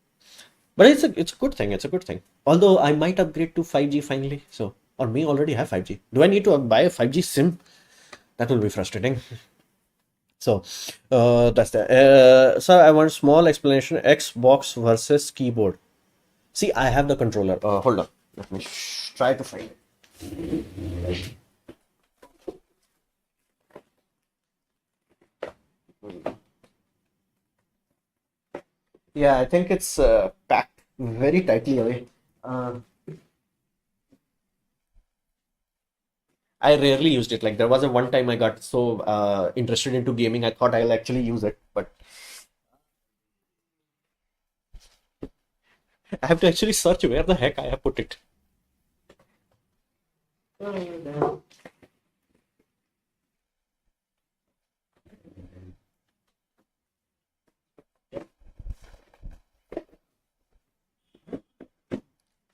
But it's a good thing. It's a good thing. Although I might upgrade to 5G finally. So or may already have 5G. Do I need to buy a 5G SIM? That will be frustrating. So that's that. So I want small explanation. Xbox versus keyboard. See, I have the controller. Hold on. Let me try to find it. Yeah, I think it's packed very tightly away. Uh, I rarely used it. Like there was a one time I got so interested into gaming, I thought I'll actually use it, but I have to actually search where the heck I have put it.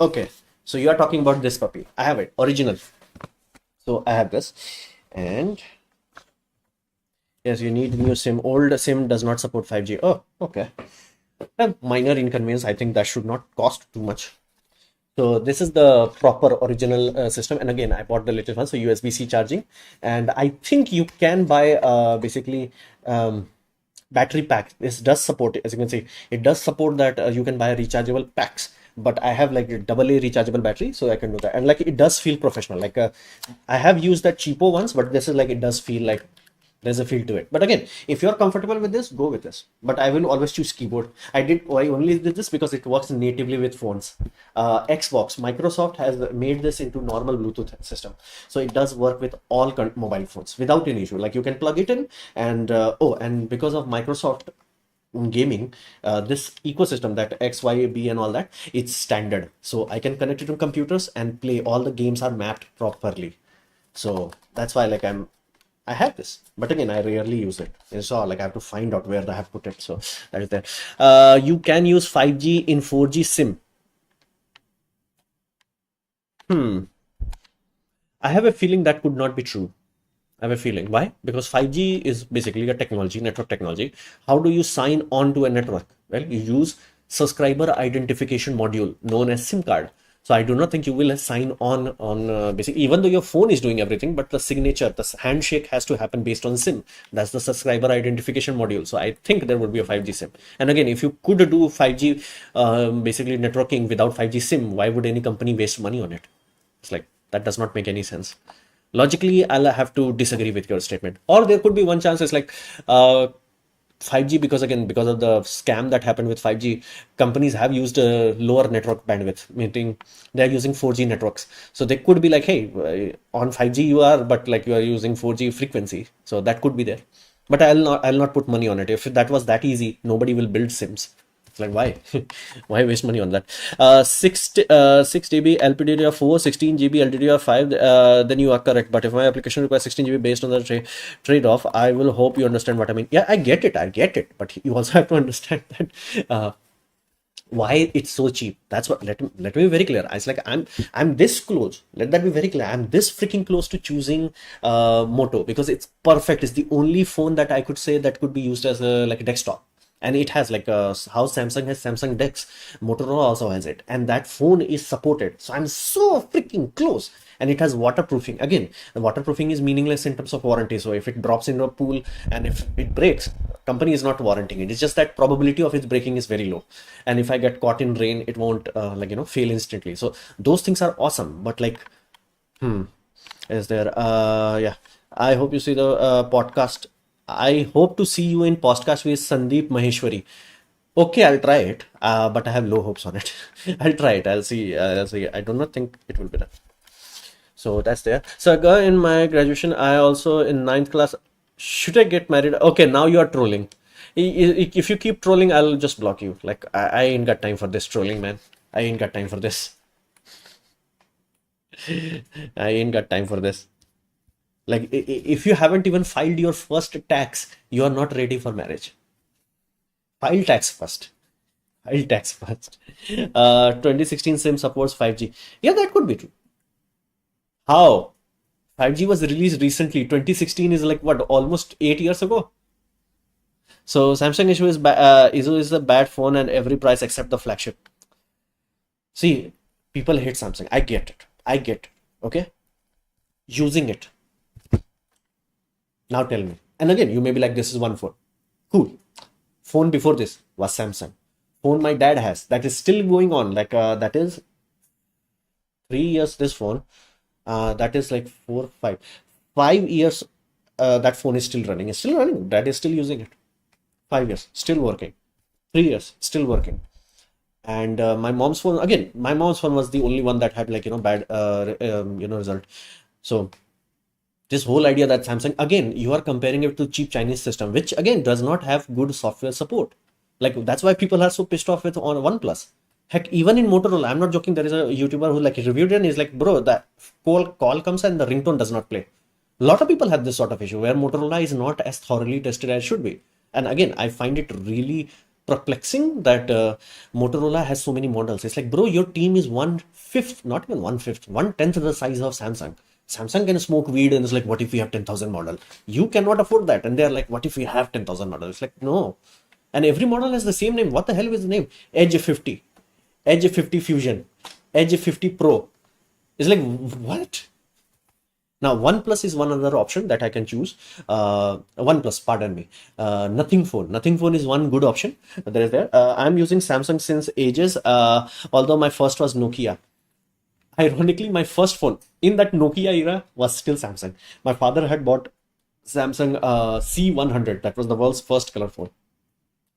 Okay, so you are talking about this puppy. I have it, original. So I have this, and yes, you need new SIM. Old SIM does not support 5G. Oh, okay. A minor inconvenience. I think that should not cost too much. So this is the proper original system, and again, I bought the latest one, so USB-C charging, and I think you can buy basically battery pack. This does support, as you can see, it does support that you can buy rechargeable packs. But I have like a double A rechargeable battery, so I can do that, and like it does feel professional. Like I have used that cheapo ones, but this is like it does feel like there's a feel to it. But again, if you're comfortable with this, go with this. But I will always choose keyboard. I only did this because it works natively with phones. Xbox, Microsoft has made this into normal Bluetooth system, so it does work with all mobile phones without any issue. Like you can plug it in, and and because of Microsoft gaming, this ecosystem, that XYB and all that, it's standard, so I can connect it to computers and play. All the games are mapped properly, so that's why like I have this, but again, I rarely use it. It's all like I have to find out where I have put it. So that is there. You can use 5G in 4G SIM. Hmm. I have a feeling that could not be true. I have a feeling. Why? Because 5G is basically a technology, network technology. How do you sign on to a network? Well, you use subscriber identification module known as SIM card. So I do not think you will sign on basically, even though your phone is doing everything, but the signature, the handshake has to happen based on SIM. That's the subscriber identification module. So I think there would be a 5G SIM. And again, if you could do 5G basically networking without 5G SIM, why would any company waste money on it? It's like that does not make any sense. Logically, I'll have to disagree with your statement. Or there could be one chance, it's like 5G, because again, because of the scam that happened with 5G, companies have used a lower network bandwidth, meaning they're using 4G networks. So they could be like, hey, on 5G you are, but like you are using 4G frequency. So that could be there. But I'll not put money on it. If that was that easy, nobody will build Sims. It's like why? Why waste money on that? 6 GB LPDDR4, 16 GB LDDR5, then you are correct. But if my application requires 16 GB based on the trade-off, I will hope you understand what I mean. Yeah, I get it. I get it. But you also have to understand that why it's so cheap. That's what, let me be very clear. It's like I'm this close. Let that be very clear. I'm this freaking close to choosing Moto because it's perfect. It's the only phone that I could say that could be used as a like a desktop. And it has like how Samsung has Samsung Dex, Motorola also has it, and that phone is supported. So I'm so freaking close. And it has waterproofing. Again, the waterproofing is meaningless in terms of warranty. So if it drops into a pool and if it breaks, company is not warranting it. It's just that probability of its breaking is very low. And if I get caught in rain, it won't fail instantly. So those things are awesome. But like, is there? Yeah. I hope you see the podcast. I hope to see you in podcast with Sandeep Maheshwari. Okay, I'll try it, but I have low hopes on it. I'll try it. I'll see. I'll see. I do not think it will be done. So that's there. So in my graduation, I also in ninth class. Should I get married? Okay, now you are trolling. If you keep trolling, I'll just block you. Like I ain't got time for this trolling, man. I ain't got time for this. I ain't got time for this. Like if you haven't even filed your first tax, you are not ready for marriage. File tax first. File tax first. 2016 SIM supports 5G. Yeah, that could be true. How? 5G was released recently. 2016 is like what, almost 8 years ago. So Samsung issue is a bad phone and every price except the flagship. See, people hate Samsung. I get it. I get it. Okay, using it. Now tell me. And again, you may be like, this is one phone. Cool. Phone before this was Samsung. Phone my dad has that is still going on. Like that is 3 years. This phone, that is like 5 years. That phone is still running. It's still running. Dad is still using it. 5 years, still working. 3 years, still working. And my mom's phone, again, my mom's phone was the only one that had like bad result. So this whole idea that Samsung, again, you are comparing it to cheap Chinese system, which again does not have good software support. Like that's why people are so pissed off with on OnePlus. Heck, even in Motorola, I'm not joking. There is a YouTuber who like reviewed it and is like, bro, that call comes and the ringtone does not play. A lot of people have this sort of issue where Motorola is not as thoroughly tested as should be. And again, I find it really perplexing that Motorola has so many models. It's like, bro, your team is 1/5, not even 1/5, 1/10 the size of Samsung. Samsung can smoke weed and it's like, what if we have 10,000 model? You cannot afford that. And they're like, what if we have 10,000 models? It's like, no. And every model has the same name. What the hell is the name? Edge 50, Edge 50 Fusion, Edge 50 Pro. It's like, what? Now, OnePlus is one other option that I can choose. OnePlus, pardon me. Nothing phone. Nothing phone is one good option. There is there. I'm using Samsung since ages, although my first was Nokia. Ironically, my first phone in that Nokia era was still Samsung. My father had bought Samsung C100. That was the world's first color phone.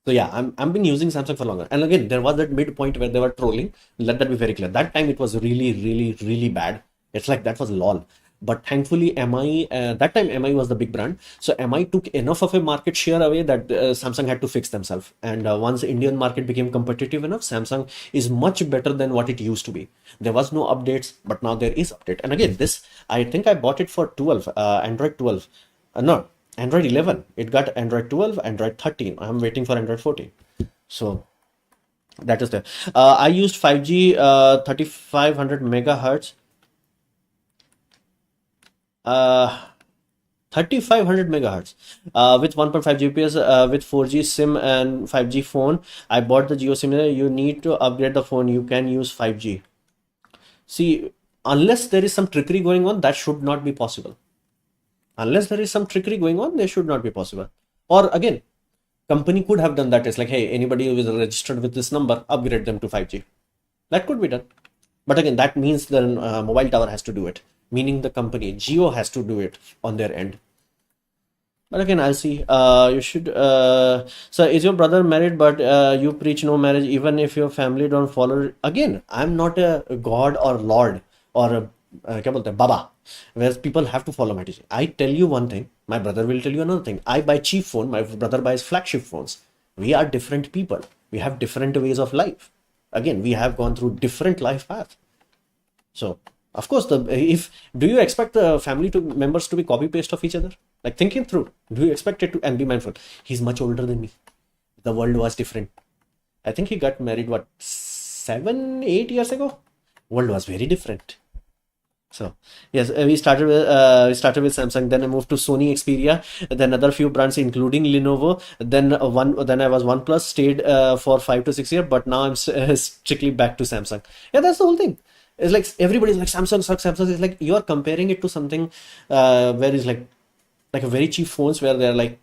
So yeah, I'm been using Samsung for longer. And again, there was that midpoint where they were trolling. Let that be very clear. That time it was really, really, really bad. It's like that was lol. But thankfully, MI that time MI was the big brand. So MI took enough of a market share away that Samsung had to fix themselves. And once Indian market became competitive enough, Samsung is much better than what it used to be. There was no updates, but now there is update. And again, this I think I bought it for 12, Android 12. No, Android 11. It got Android 12, Android 13. I'm waiting for Android 14. So that is there. I used 5G 3500 megahertz. 3500 megahertz with 1.5 GPS with 4G SIM and 5G phone. I bought the Geo SIM. You need to upgrade the phone. You can use 5G. See, unless there is some trickery going on, that should not be possible. Unless there is some trickery going on, they should not be possible. Or again, company could have done that. It's like, hey, anybody who is registered with this number, upgrade them to 5G. That could be done. But again, that means the mobile tower has to do it, meaning the company Geo has to do it on their end. But again, I'll see. You should. So, is your brother married? But you preach no marriage, even if your family don't follow. Again, I'm not a god or lord or a क्या बोलते हैं, Baba, where people have to follow my teaching. I tell you one thing, my brother will tell you another thing. I buy cheap phone, my brother buys flagship phones. We are different people. We have different ways of life. Again, we have gone through different life paths. So, of course, if do you expect the family members to be copy paste of each other? Like thinking through, do you expect it to? And be mindful. He's much older than me. The world was different. I think he got married what 7, 8 years ago. World was very different. So yes, we started with Samsung. Then I moved to Sony Xperia. Then other few brands, including Lenovo. Then Then I was OnePlus. Stayed for 5 to 6 years. But now I'm strictly back to Samsung. Yeah, that's the whole thing. It's like everybody's like Samsung sucks. Samsung is like, you are comparing it to something where it's like a very cheap phones where they're like,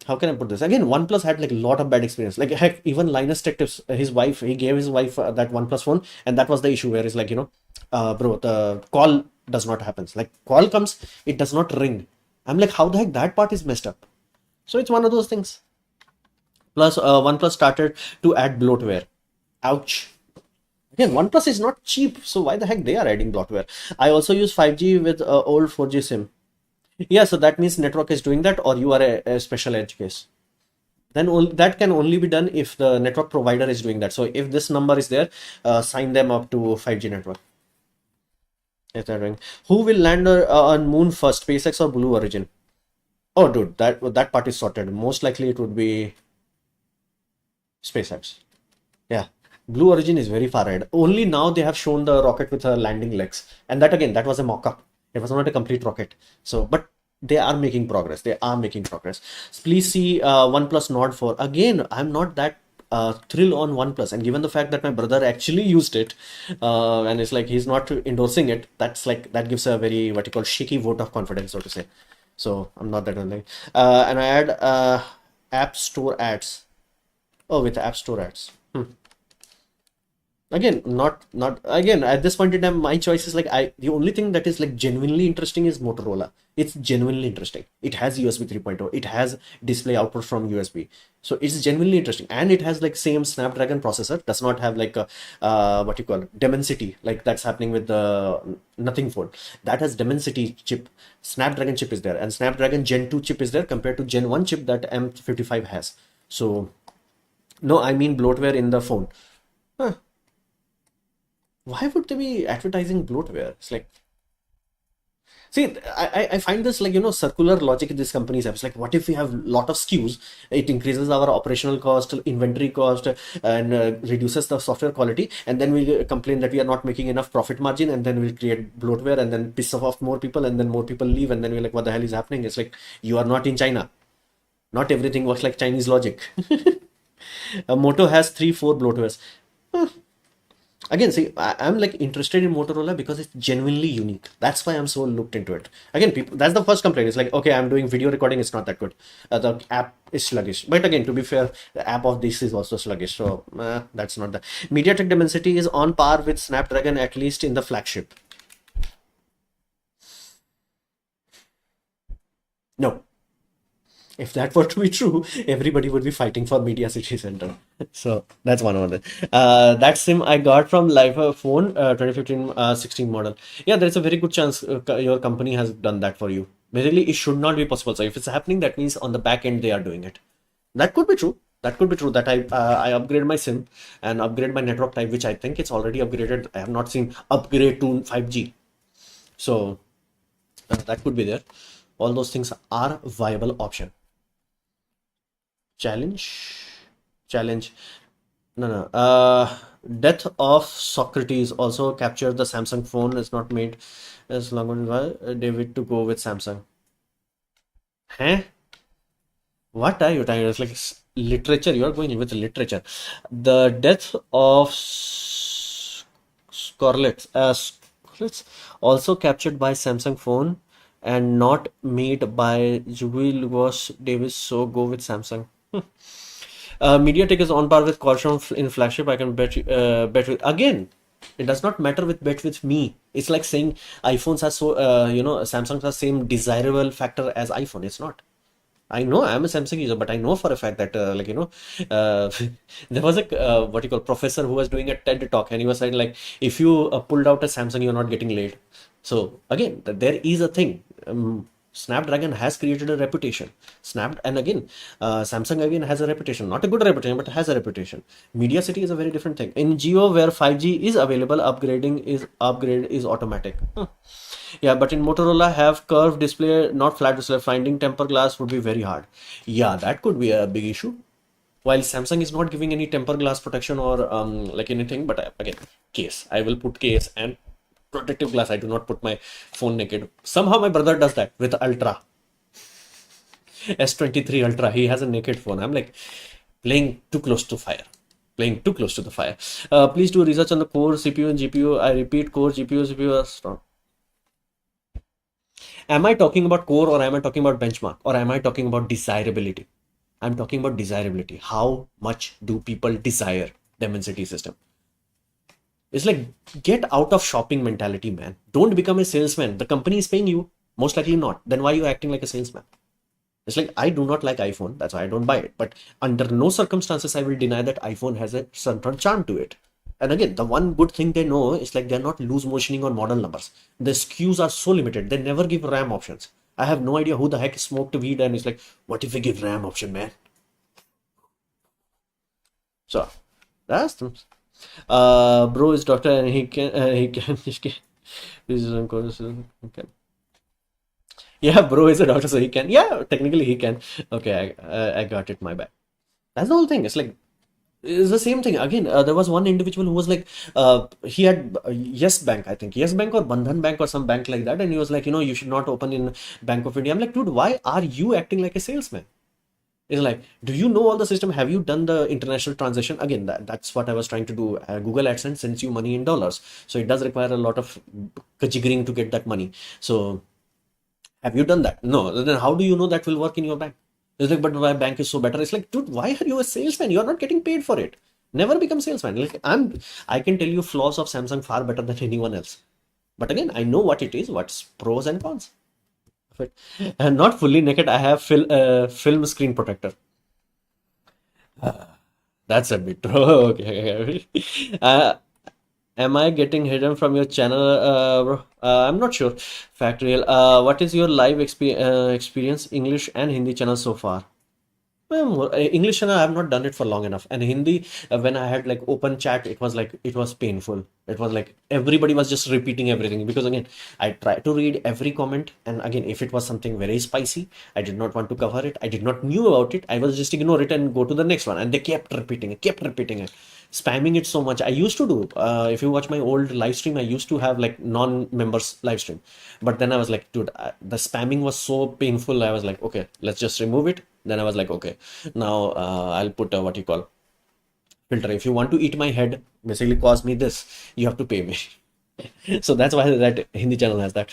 how can I put this? Again, OnePlus had like a lot of bad experience. Like heck, even Linus Tech Tips, his wife, he gave his wife that OnePlus phone, and that was the issue where it's like, bro, the call does not happen. Like call comes, it does not ring. I'm like, how the heck that part is messed up? So it's one of those things. Plus, OnePlus started to add bloatware. Ouch. Again, OnePlus is not cheap, so why the heck they are adding bloatware? I also use 5G with old 4G SIM. Yeah, so that means network is doing that, or you are a special edge case. Then that can only be done if the network provider is doing that. So if this number is there, sign them up to 5G network. If they're doing, who will land on moon first, SpaceX or Blue Origin? Oh, dude, that part is sorted. Most likely it would be SpaceX. Yeah. Blue Origin is very far ahead. Only now they have shown the rocket with landing legs. And that again, that was a mock-up. It was not a complete rocket. So, but they are making progress. They are making progress. Please see OnePlus Nord 4. Again, I'm not that thrill on OnePlus, and given the fact that my brother actually used it, and it's like he's not endorsing it, that's like that gives a very what you call shaky vote of confidence, so to say. So I'm not that one. And I add App Store ads. Oh, with App Store ads. Again, not again at this point in time, my choice is like I the only thing that is like genuinely interesting is Motorola. It's genuinely interesting. It has USB 3.0. It has display output from USB. So it's genuinely interesting, and it has like same Snapdragon processor. Does not have like a what you call Dimensity, like that's happening with the Nothing phone. That has Dimensity chip. Snapdragon chip is there, and Snapdragon Gen 2 chip is there compared to Gen 1 chip that M55 has. So no, I mean bloatware in the phone. Huh. Why would they be advertising bloatware? It's like, see, I find this like, circular logic in these companies have. It's like, what if we have lot of SKUs? It increases our operational cost, inventory cost, and reduces the software quality. And then we complain that we are not making enough profit margin. And then we create bloatware and then piss off more people. And then more people leave. And then we're like, what the hell is happening? It's like, you are not in China. Not everything works like Chinese logic. Moto has 3, 4 bloatwares. Again, see, I'm like interested in Motorola because it's genuinely unique. That's why I'm so looked into it. Again, people, that's the first complaint. It's like, okay, I'm doing video recording, it's not that good. The app is sluggish. But again, to be fair, the app of this is also sluggish. So that's not the MediaTek Dimensity is on par with Snapdragon, at least in the flagship. No. If that were to be true, everybody would be fighting for Media City Center. So that's one of them. That SIM I got from Life Phone 2015 16 model. Yeah, there's a very good chance your company has done that for you. Basically, it should not be possible. So if it's happening, that means on the back end they are doing it. That could be true. That could be true that I upgrade my SIM and upgrade my network type, which I think it's already upgraded. I have not seen upgrade to 5G. So that could be there. All those things are viable option. Challenge. No. Death of Socrates also captured the Samsung phone is not made as long as David to go with Samsung. Huh? What are you talking? It's like literature. You're going with literature. The death of Scarlett also captured by Samsung phone and not made by Jubil was Davis. So go with Samsung. MediaTek is on par with Qualcomm in flagship. I can bet with again. It does not matter with bet with me. It's like saying iPhones are so Samsung has same desirable factor as iPhone. It's not. I know I'm a Samsung user, but I know for a fact that there was a what you call professor who was doing a TED talk, and he was saying like if you pulled out a Samsung, you're not getting laid. So again, there is a thing. Snapdragon has created a reputation. And again, Samsung again has a reputation, not a good reputation, but has a reputation. Media City is a very different thing. In Geo, where 5G is available, upgrade is automatic. Yeah, but in Motorola have curved display, not flat display. Finding temper glass would be very hard. Yeah, that could be a big issue. While Samsung is not giving any temper glass protection or like anything, but again, case. I will put case and protective glass. I do not put my phone naked. Somehow my brother does that with Ultra. S23 Ultra. He has a naked phone. I'm like playing too close to fire. Playing too close to the fire. Please do research on the core CPU and GPU. I repeat, core GPU, CPU are strong. Am I talking about core or am I talking about benchmark or am I talking about desirability? I'm talking about desirability. How much do people desire Dimensity system? It's like get out of shopping mentality, man. Don't become a salesman. The company is paying you. Most likely not. Then why are you acting like a salesman? It's like I do not like iPhone. That's why I don't buy it. But under no circumstances I will deny that iPhone has a certain charm to it. And again, the one good thing they know is like they're not loose motioning on model numbers. The SKUs are so limited. They never give RAM options. I have no idea who the heck smoked weed and it's like, what if we give RAM option, man? So that's bro is doctor and he can yeah, bro is a doctor, so he can. Yeah, technically he can. Okay, I got it. My bad. That's the whole thing. It's like It's the same thing again. There was one individual who was like, he had Yes Bank, I think Yes Bank or Bandhan Bank or some bank like that, and he was like, you should not open in Bank of India. I'm like, dude, why are you acting like a salesman? It's like, do you know all the system? Have you done the international transaction? Again, that's what I was trying to do. Google AdSense sends you money in dollars, so it does require a lot of jiggering to get that money. So have you done that? No. Then how do you know that will work in your bank? It's like, but my bank is so better. It's like, dude, why are you a salesman? You're not getting paid for it. Never become salesman. Like I can tell you flaws of Samsung far better than anyone else. But again, I know what it is, what's pros and cons of it. And not fully naked. I have film screen protector. That's a bit. Okay. Am I getting hidden from your channel, bro? I'm not sure. Factorial. What is your live experience, English and Hindi channel so far? Well, English channel, I have not done it for long enough. And Hindi, when I had like open chat, it was like, it was painful. It was like everybody was just repeating everything. Because again, I tried to read every comment. And again, if it was something very spicy, I did not want to cover it. I did not knew about it. I was just ignore it and go to the next one. And they kept repeating it, spamming it so much. I used to do, if you watch my old live stream, I used to have like non-members live stream. But then I was like, dude, the spamming was so painful. I was like, okay, let's just remove it. Then I was like, okay, now I'll put what you call filter. If you want to eat my head, basically cause me this, you have to pay me. So that's why that Hindi channel has that.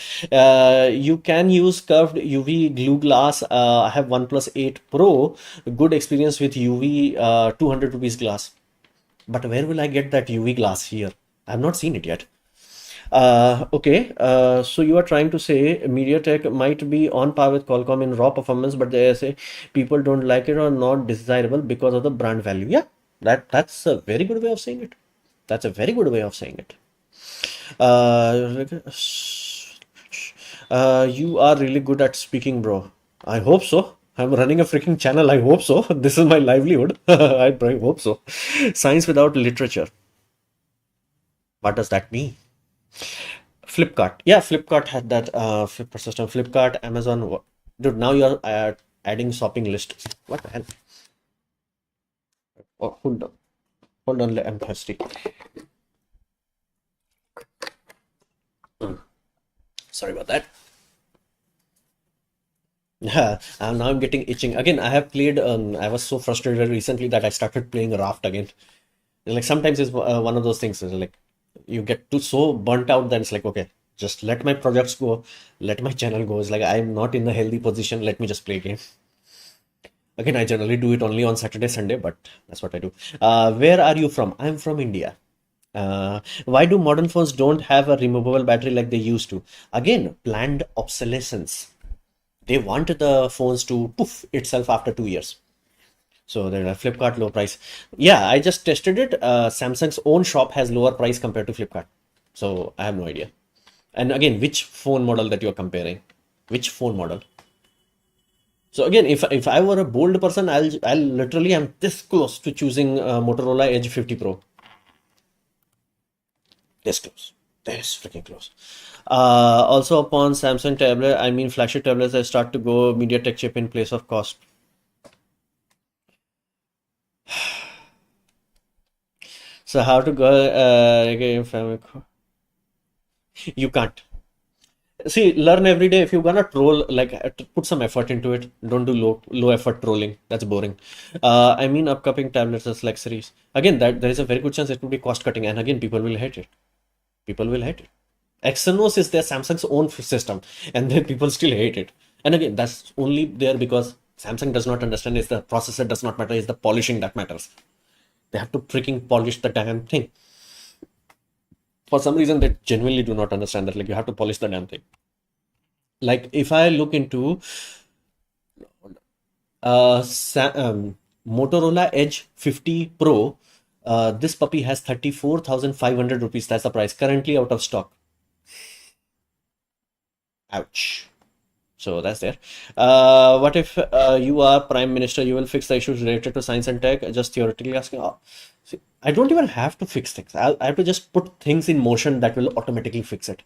You can use curved UV glue glass. I have OnePlus 8 Pro. Good experience with UV 200 rupees glass. But where will I get that UV glass here? I have not seen it yet. Okay, so you are trying to say MediaTek might be on par with Qualcomm in raw performance, but they say people don't like it or not desirable because of the brand value. Yeah, that's a very good way of saying it. That's a very good way of saying it. Uh, you are really good at speaking, bro. I hope so. I'm running a freaking channel. I hope so. This is my livelihood. I hope so. Science without literature. What does that mean? Flipkart. Yeah, Flipkart had that flipper system. Flipkart, Amazon. Dude, now you're adding shopping list. What the hell? Oh, hold on. Hold on, I'm thirsty. Sorry about that. Yeah, now I'm getting itching. Again, I have played, I was so frustrated recently that I started playing Raft again. Like sometimes it's one of those things, like you get too so burnt out that it's like, okay, just let my projects go, let my channel go. It's like I'm not in a healthy position. Let me just play a game. Again, I generally do it only on Saturday, Sunday, but that's what I do. Where are you from? I'm from India. Why do modern phones don't have a removable battery like they used to? Again, planned obsolescence. They want the phones to poof itself after 2 years. So they're a Flipkart low price. Yeah, I just tested it. Samsung's own shop has lower price compared to Flipkart. So I have no idea. And again, which phone model that you're comparing? Which phone model? So again, if I were a bold person, I'll literally am this close to choosing Motorola Edge 50 Pro. This close. This freaking close. Also upon Samsung tablet, I mean flagship tablets, I start to go MediaTek chip in place of cost. So how to go you can't. See, learn every day. If you're gonna troll, like put some effort into it. Don't do low effort trolling. That's boring. I mean upcoming tablets as like series. Again, that there is a very good chance it will be cost cutting, and again people will hate it. People will hate it. Exynos is their Samsung's own system, and then people still hate it. And again, that's only there because Samsung does not understand is the processor does not matter, is the polishing that matters. They have to freaking polish the damn thing. For some reason, they genuinely do not understand that. Like you have to polish the damn thing. Like if I look into Motorola Edge 50 Pro, this puppy has 34,500 rupees. That's the price currently out of stock. Ouch. So that's there. What if you are prime minister? You will fix the issues related to science and tech. Just theoretically asking. Oh, see, I don't even have to fix things. I have to just put things in motion that will automatically fix it.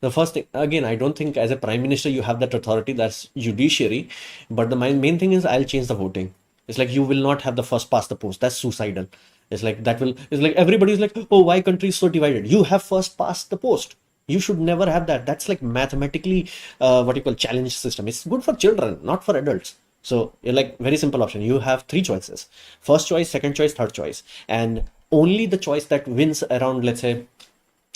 The first thing, again, I don't think as a prime minister you have that authority. That's judiciary. But the main thing is I'll change the voting. It's like you will not have the first past the post. That's suicidal. It's like that will, it's like everybody's like, oh, why country is so divided? You have first past the post. You should never have that. That's like mathematically what you call challenge system. It's good for children, not for adults. So you're like very simple option. You have three choices: first choice, second choice, third choice, and only the choice that wins around, let's say,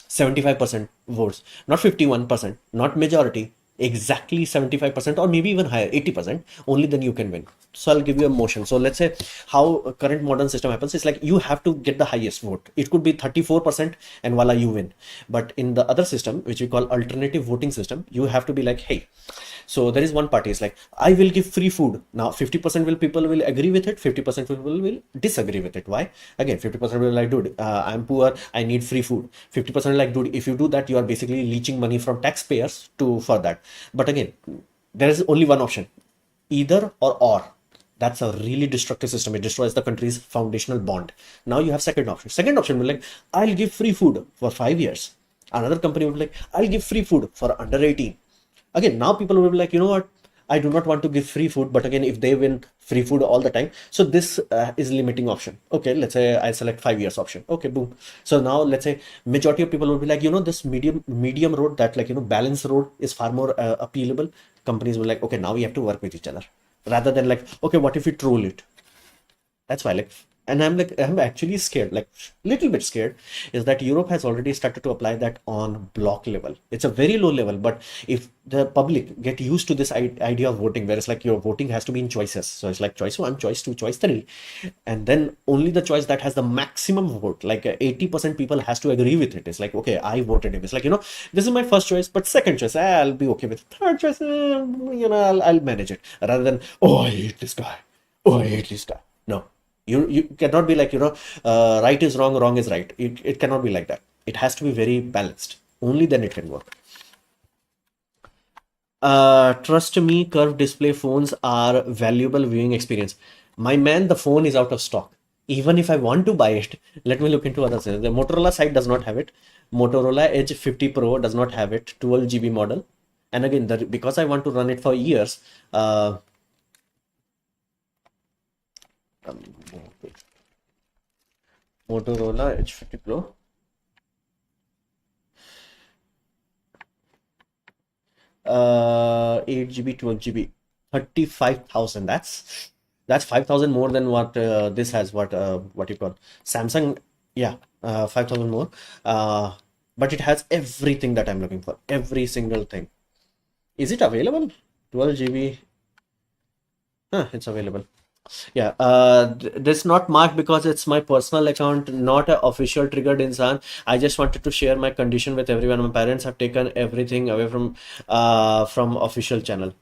75% votes, not 51%, not majority, exactly 75% or maybe even higher, 80%, only then you can win. So I'll give you a motion. So let's say how a current modern system happens. It's like you have to get the highest vote. It could be 34% and voila, you win. But in the other system, which we call alternative voting system, you have to be like, hey, so there is one party is like, I will give free food. Now 50% will people will agree with it, 50% people will disagree with it. Why? Again, 50% will like, dude, I'm poor, I need free food. 50% like, dude, if you do that, you are basically leeching money from taxpayers to for that. But again, there is only one option, either or. That's a really destructive system. It destroys the country's foundational bond. Now you have second option. Second option will like, I'll give free food for 5 years. Another company would be like, I'll give free food for under 18. Again, now people will be like, you know what? I do not want to give free food, but again, if they win free food all the time, so this is limiting option. Okay, let's say I select 5 years option. Okay, boom. So now let's say majority of people will be like, this medium road, that like balanced road is far more appealable. Companies will like, okay, now we have to work with each other rather than like, okay, what if we troll it? That's why, like, and I'm like, I'm actually scared, like, little bit scared, is that Europe has already started to apply that on block level. It's a very low level, but if the public get used to this idea of voting, where it's like your voting has to be in choices. So it's like choice one, choice two, choice three, and then only the choice that has the maximum vote, like 80% people has to agree with it. It's like, okay, I voted him. It's like, this is my first choice, but second choice, I'll be okay with it. Third choice, I'll manage it. Rather than, oh, I hate this guy. Oh, I hate this guy. No. You cannot be like, right is wrong, wrong is right. It cannot be like that. It has to be very balanced. Only then it can work. Trust me, curved display phones are valuable viewing experience. My man, the phone is out of stock. Even if I want to buy it, let me look into other things. The Motorola site does not have it. Motorola Edge 50 Pro does not have it. 12 GB model. And again, because I want to run it for years, um, Motorola Edge 50 Pro. 8 GB, 12 GB, 35,000. That's 5,000 more than what this has. What you call Samsung? Yeah, 5,000 more. But it has everything that I'm looking for. Every single thing. Is it available? 12 GB. It's available. Yeah, this not marked because it's my personal account, not a official triggered insan. I just wanted to share my condition with everyone. My parents have taken everything away from official channel.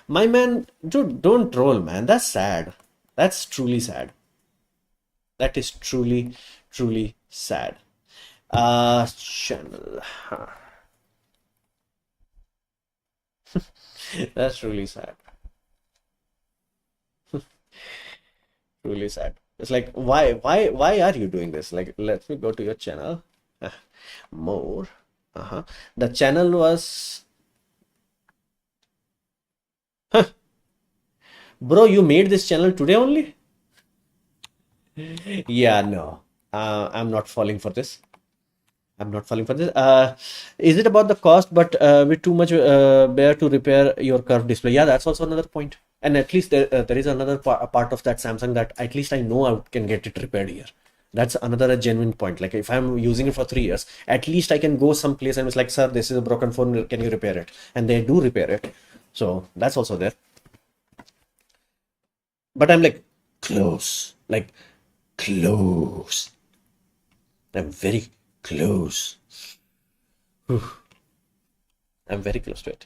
My man, dude, don't troll, man. That's sad. That's truly sad. That is truly sad. Channel. That's really sad. Really sad. It's like, why are you doing this? Like, let me go to your channel. More. The channel was, bro, you made this channel today only? Yeah, no. I'm not falling for this. I'm not falling for this. Is it about the cost, but with too much bear to repair your curved display? Yeah, that's also another point. And at least there is another part of that Samsung that at least I know I can get it repaired here. That's another genuine point. Like if I'm using it for 3 years, at least I can go someplace and it's like, sir, this is a broken phone. Can you repair it? And they do repair it. So that's also there. But I'm like like close. I'm very close. I'm very close to it.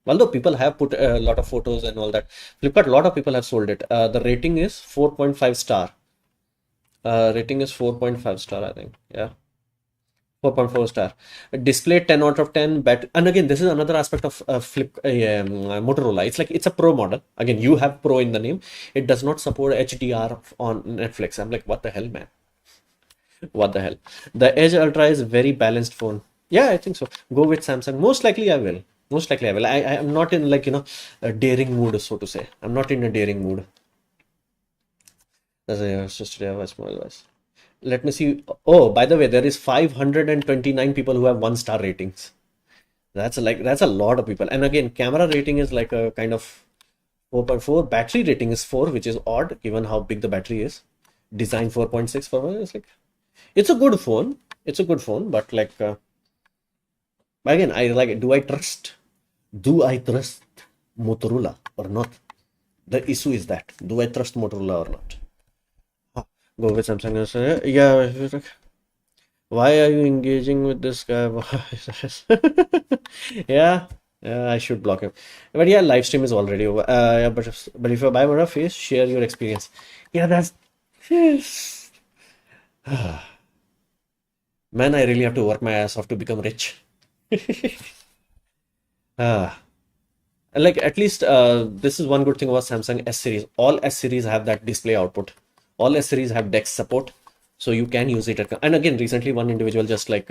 Although people have put a lot of photos and all that, Flipkart, a lot of people have sold it. The rating is 4.5 star. Rating is 4.5 star, I think. Yeah. 4.4 star. Display 10 out of 10. And again, this is another aspect of Motorola. It's like it's a pro model. Again, you have pro in the name. It does not support HDR on Netflix. I'm like, what the hell, man? What the hell? The Edge Ultra is very balanced phone. Yeah, I think so. Go with Samsung. Most likely I will. Most likely I will. I am not in like, a daring mood, so to say. I'm not in a daring mood. That's a just today have a small voice. Let me see. Oh, by the way, there is 529 people who have 1 star ratings. That's a lot of people. And again, camera rating is like a kind of 4.4. Battery rating is 4, which is odd given how big the battery is. Design 4.6 for one. It's like it's a good phone. It's a good phone, but like again, I like. Do I trust? Do I trust Motorola or not? The issue is that do I trust Motorola or not? Huh. Go with Samsung. Yeah. Why are you engaging with this guy? Yeah, yeah, I should block him. But yeah, live stream is already over. Yeah, but if you buy more face, share your experience. Yeah, that's man. I really have to work my ass off to become rich. Ah. And like at least this is one good thing about Samsung S series. All S series have that display output. All S series have DeX support, so you can use it. And again, recently one individual just like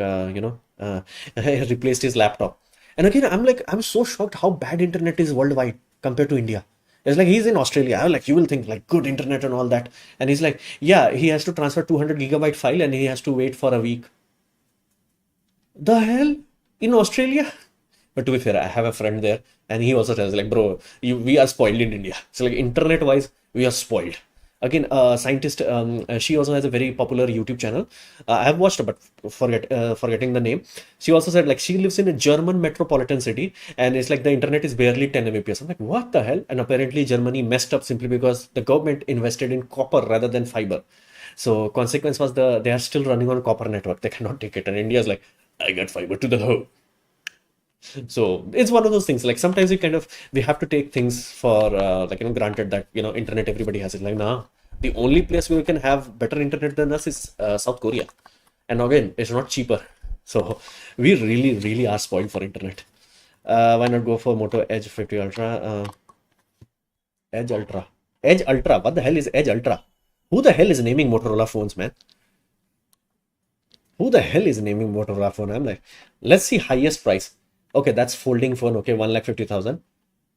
replaced his laptop. And again, I'm so shocked how bad internet is worldwide compared to India. It's like he's in Australia. I'm like you will think like good internet and all that, and he's like, yeah, he has to transfer 200 gigabyte file and he has to wait for a week. The hell in Australia? But to be fair, I have a friend there, and he also tells like, bro, we are spoiled in India. So like internet wise, we are spoiled. Again, scientist, she also has a very popular YouTube channel. I have watched her, but forgetting the name. She also said like she lives in a German metropolitan city, and it's like the internet is barely 10 Mbps. I'm like, what the hell? And apparently Germany messed up simply because the government invested in copper rather than fiber. So consequence was they are still running on copper network. They cannot take it, and India's like, I got fiber to the home. So it's one of those things. Like sometimes we have to take things for granted that internet everybody has it. Like nah, the only place where we can have better internet than us is South Korea, and again it's not cheaper. So we really really are spoiled for internet. Why not go for Moto Edge 50 Ultra? Edge Ultra, Edge Ultra. What the hell is Edge Ultra? Who the hell is naming Motorola phones, man? Who the hell is naming Motorola phone? I'm like, let's see highest price. Okay, that's folding phone. Okay, 1,50,000.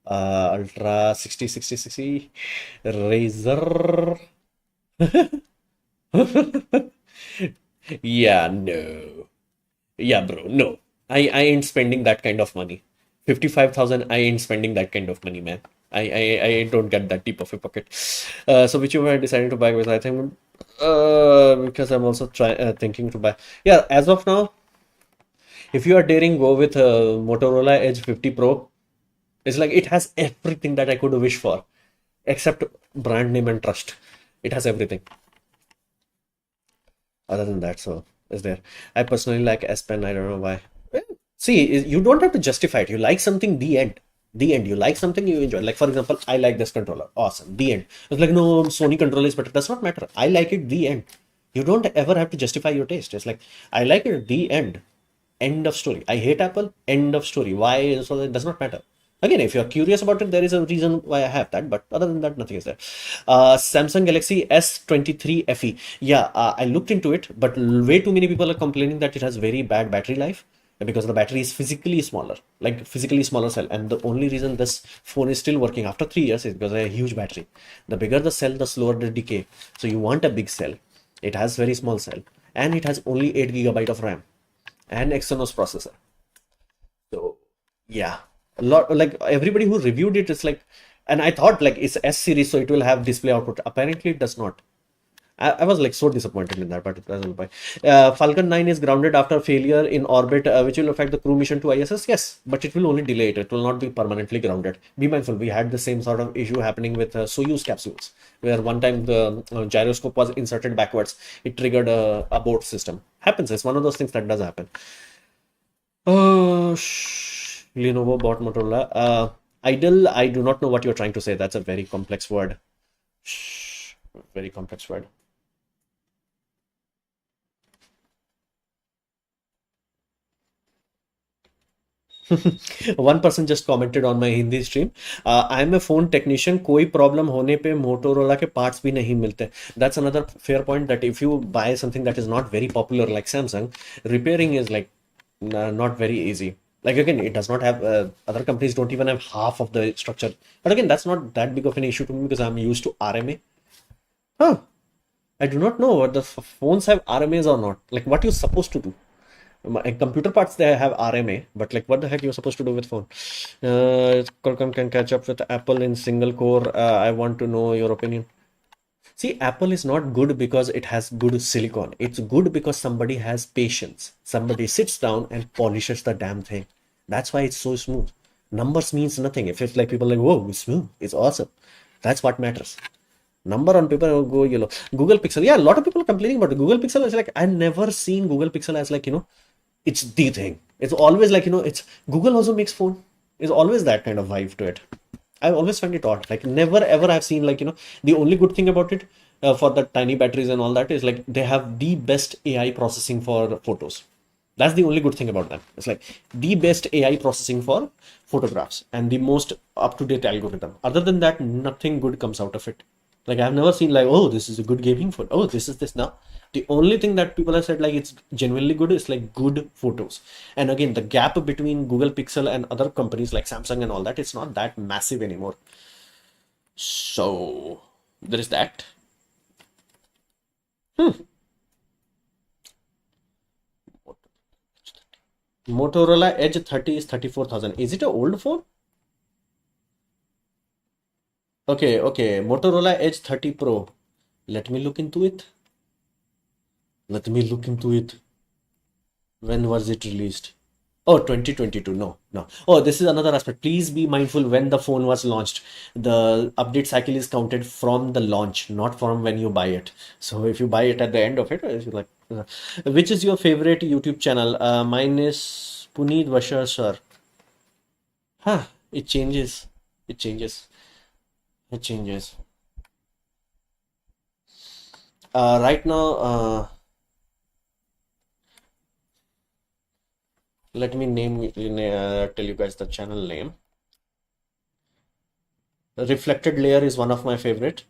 Ultra 60 Razer. Yeah, no. Yeah, bro, no. I ain't spending that kind of money. 55,000, I ain't spending that kind of money, man. I don't get that deep of a pocket. So which you are deciding to buy with, I think, because I'm also thinking to buy. Yeah, as of now, if you are daring, go with Motorola Edge 50 Pro. It's like it has everything that I could wish for, except brand name and trust. It has everything. Other than that, so is there. I personally like S Pen. I don't know why. See, you don't have to justify it. You like something, the end. The end. You like something, you enjoy. Like for example, I like this controller. Awesome. The end. It's like no, Sony controller is better. Does not matter. I like it. The end. You don't ever have to justify your taste. It's like I like it. The end. End of story. I hate Apple. End of story. Why? So it does not matter. Again, if you're curious about it, there is a reason why I have that. But other than that, nothing is there. Samsung Galaxy S23 FE. Yeah, I looked into it, but way too many people are complaining that it has very bad battery life because the battery is physically smaller, like physically smaller cell. And the only reason this phone is still working after 3 years is because of a huge battery. The bigger the cell, the slower the decay. So you want a big cell. It has very small cell, and it has only 8 gigabyte of RAM and Exynos processor. So yeah, a lot like everybody who reviewed it is like, and I thought like it's S series, so it will have display output. Apparently, it does not. I was like so disappointed in that, but it doesn't buy. Falcon 9 is grounded after failure in orbit, which will affect the crew mission to ISS. Yes, but it will only delay it. It will not be permanently grounded. Be mindful. We had the same sort of issue happening with Soyuz capsules, where one time the gyroscope was inserted backwards. It triggered a abort system. Happens. It's one of those things that does happen. Lenovo bought Motorola. Idle, I do not know what you're trying to say. That's a very complex word. Very complex word. One person just commented on my Hindi stream. I am a phone technician. कोई problem होने पे Motorola के parts भी नहीं मिलते. That's another fair point that if you buy something that is not very popular like Samsung, repairing is like not very easy. Like again, it does not have other companies don't even have half of the structure. But again, that's not that big of an issue to me because I'm used to RMA. Huh. I do not know what the phones have RMAs or not. Like, what you're supposed to do. Computer parts they have RMA, but like, what the heck you're supposed to do with phone? Qualcomm can catch up with Apple in single core. I want to know your opinion. See, Apple is not good because it has good silicon. It's good because somebody has patience. Somebody sits down and polishes the damn thing. That's why it's so smooth. Numbers means nothing. If it's like people are like, whoa, it's smooth, it's awesome. That's what matters. Number on paper will go yellow. Google Pixel. Yeah, a lot of people are complaining about it. Google Pixel is like, I've never seen Google Pixel as like, it's the thing. It's always like, it's Google also makes phone. It's always that kind of vibe to it. I always find it odd. Like never ever I've seen like, the only good thing about it for the tiny batteries and all that is like they have the best AI processing for photos. That's the only good thing about them. It's like the best AI processing for photographs and the most up-to-date algorithm. Other than that, nothing good comes out of it. Like I've never seen like, oh, this is a good gaming phone. Oh, this is this now. The only thing that people have said like it's genuinely good is like good photos. And again, the gap between Google Pixel and other companies like Samsung and all that, it's not that massive anymore. So there is that. Motorola Edge 30 is 34,000. Is it an old phone? Okay, okay. Motorola Edge 30 Pro. Let me look into it. Let me look into it. When was it released? Oh, 2022. No, no. Oh, this is another aspect. Please be mindful when the phone was launched. The update cycle is counted from the launch, not from when you buy it. So if you buy it at the end of it, it's like, which is your favorite YouTube channel? Mine is Puneet Vashar sir. Huh, it changes. It changes. It changes. Right now, let me tell you guys the channel name. Reflected layer is one of my favorite.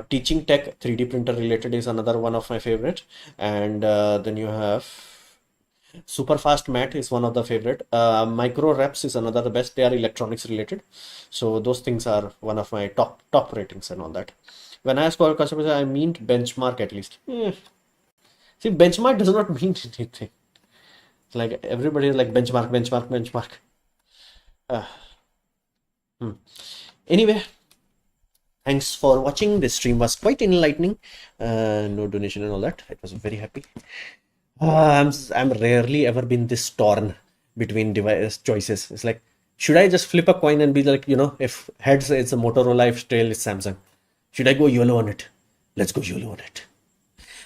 Teaching tech 3D printer related is another one of my favorite. And then you have super fast matte is one of the favorite. Micro reps is another the best. They are electronics related. So those things are one of my top ratings and all that. When I ask for customers, I mean benchmark at least. See, benchmark does not mean anything. Like everybody is like benchmark, benchmark, benchmark. Uh, Anyway, thanks for watching. This stream was quite enlightening. No donation and all that. I was very happy. I'm rarely ever been this torn between device choices. It's like, should I just flip a coin and be like, if heads it's a Motorola, if tail it's Samsung. Should I go YOLO on it? Let's go YOLO on it.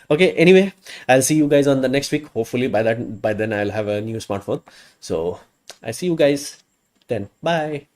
Okay, anyway, I'll see you guys on the next week. Hopefully by then I'll have a new smartphone. So I see you guys then. Bye.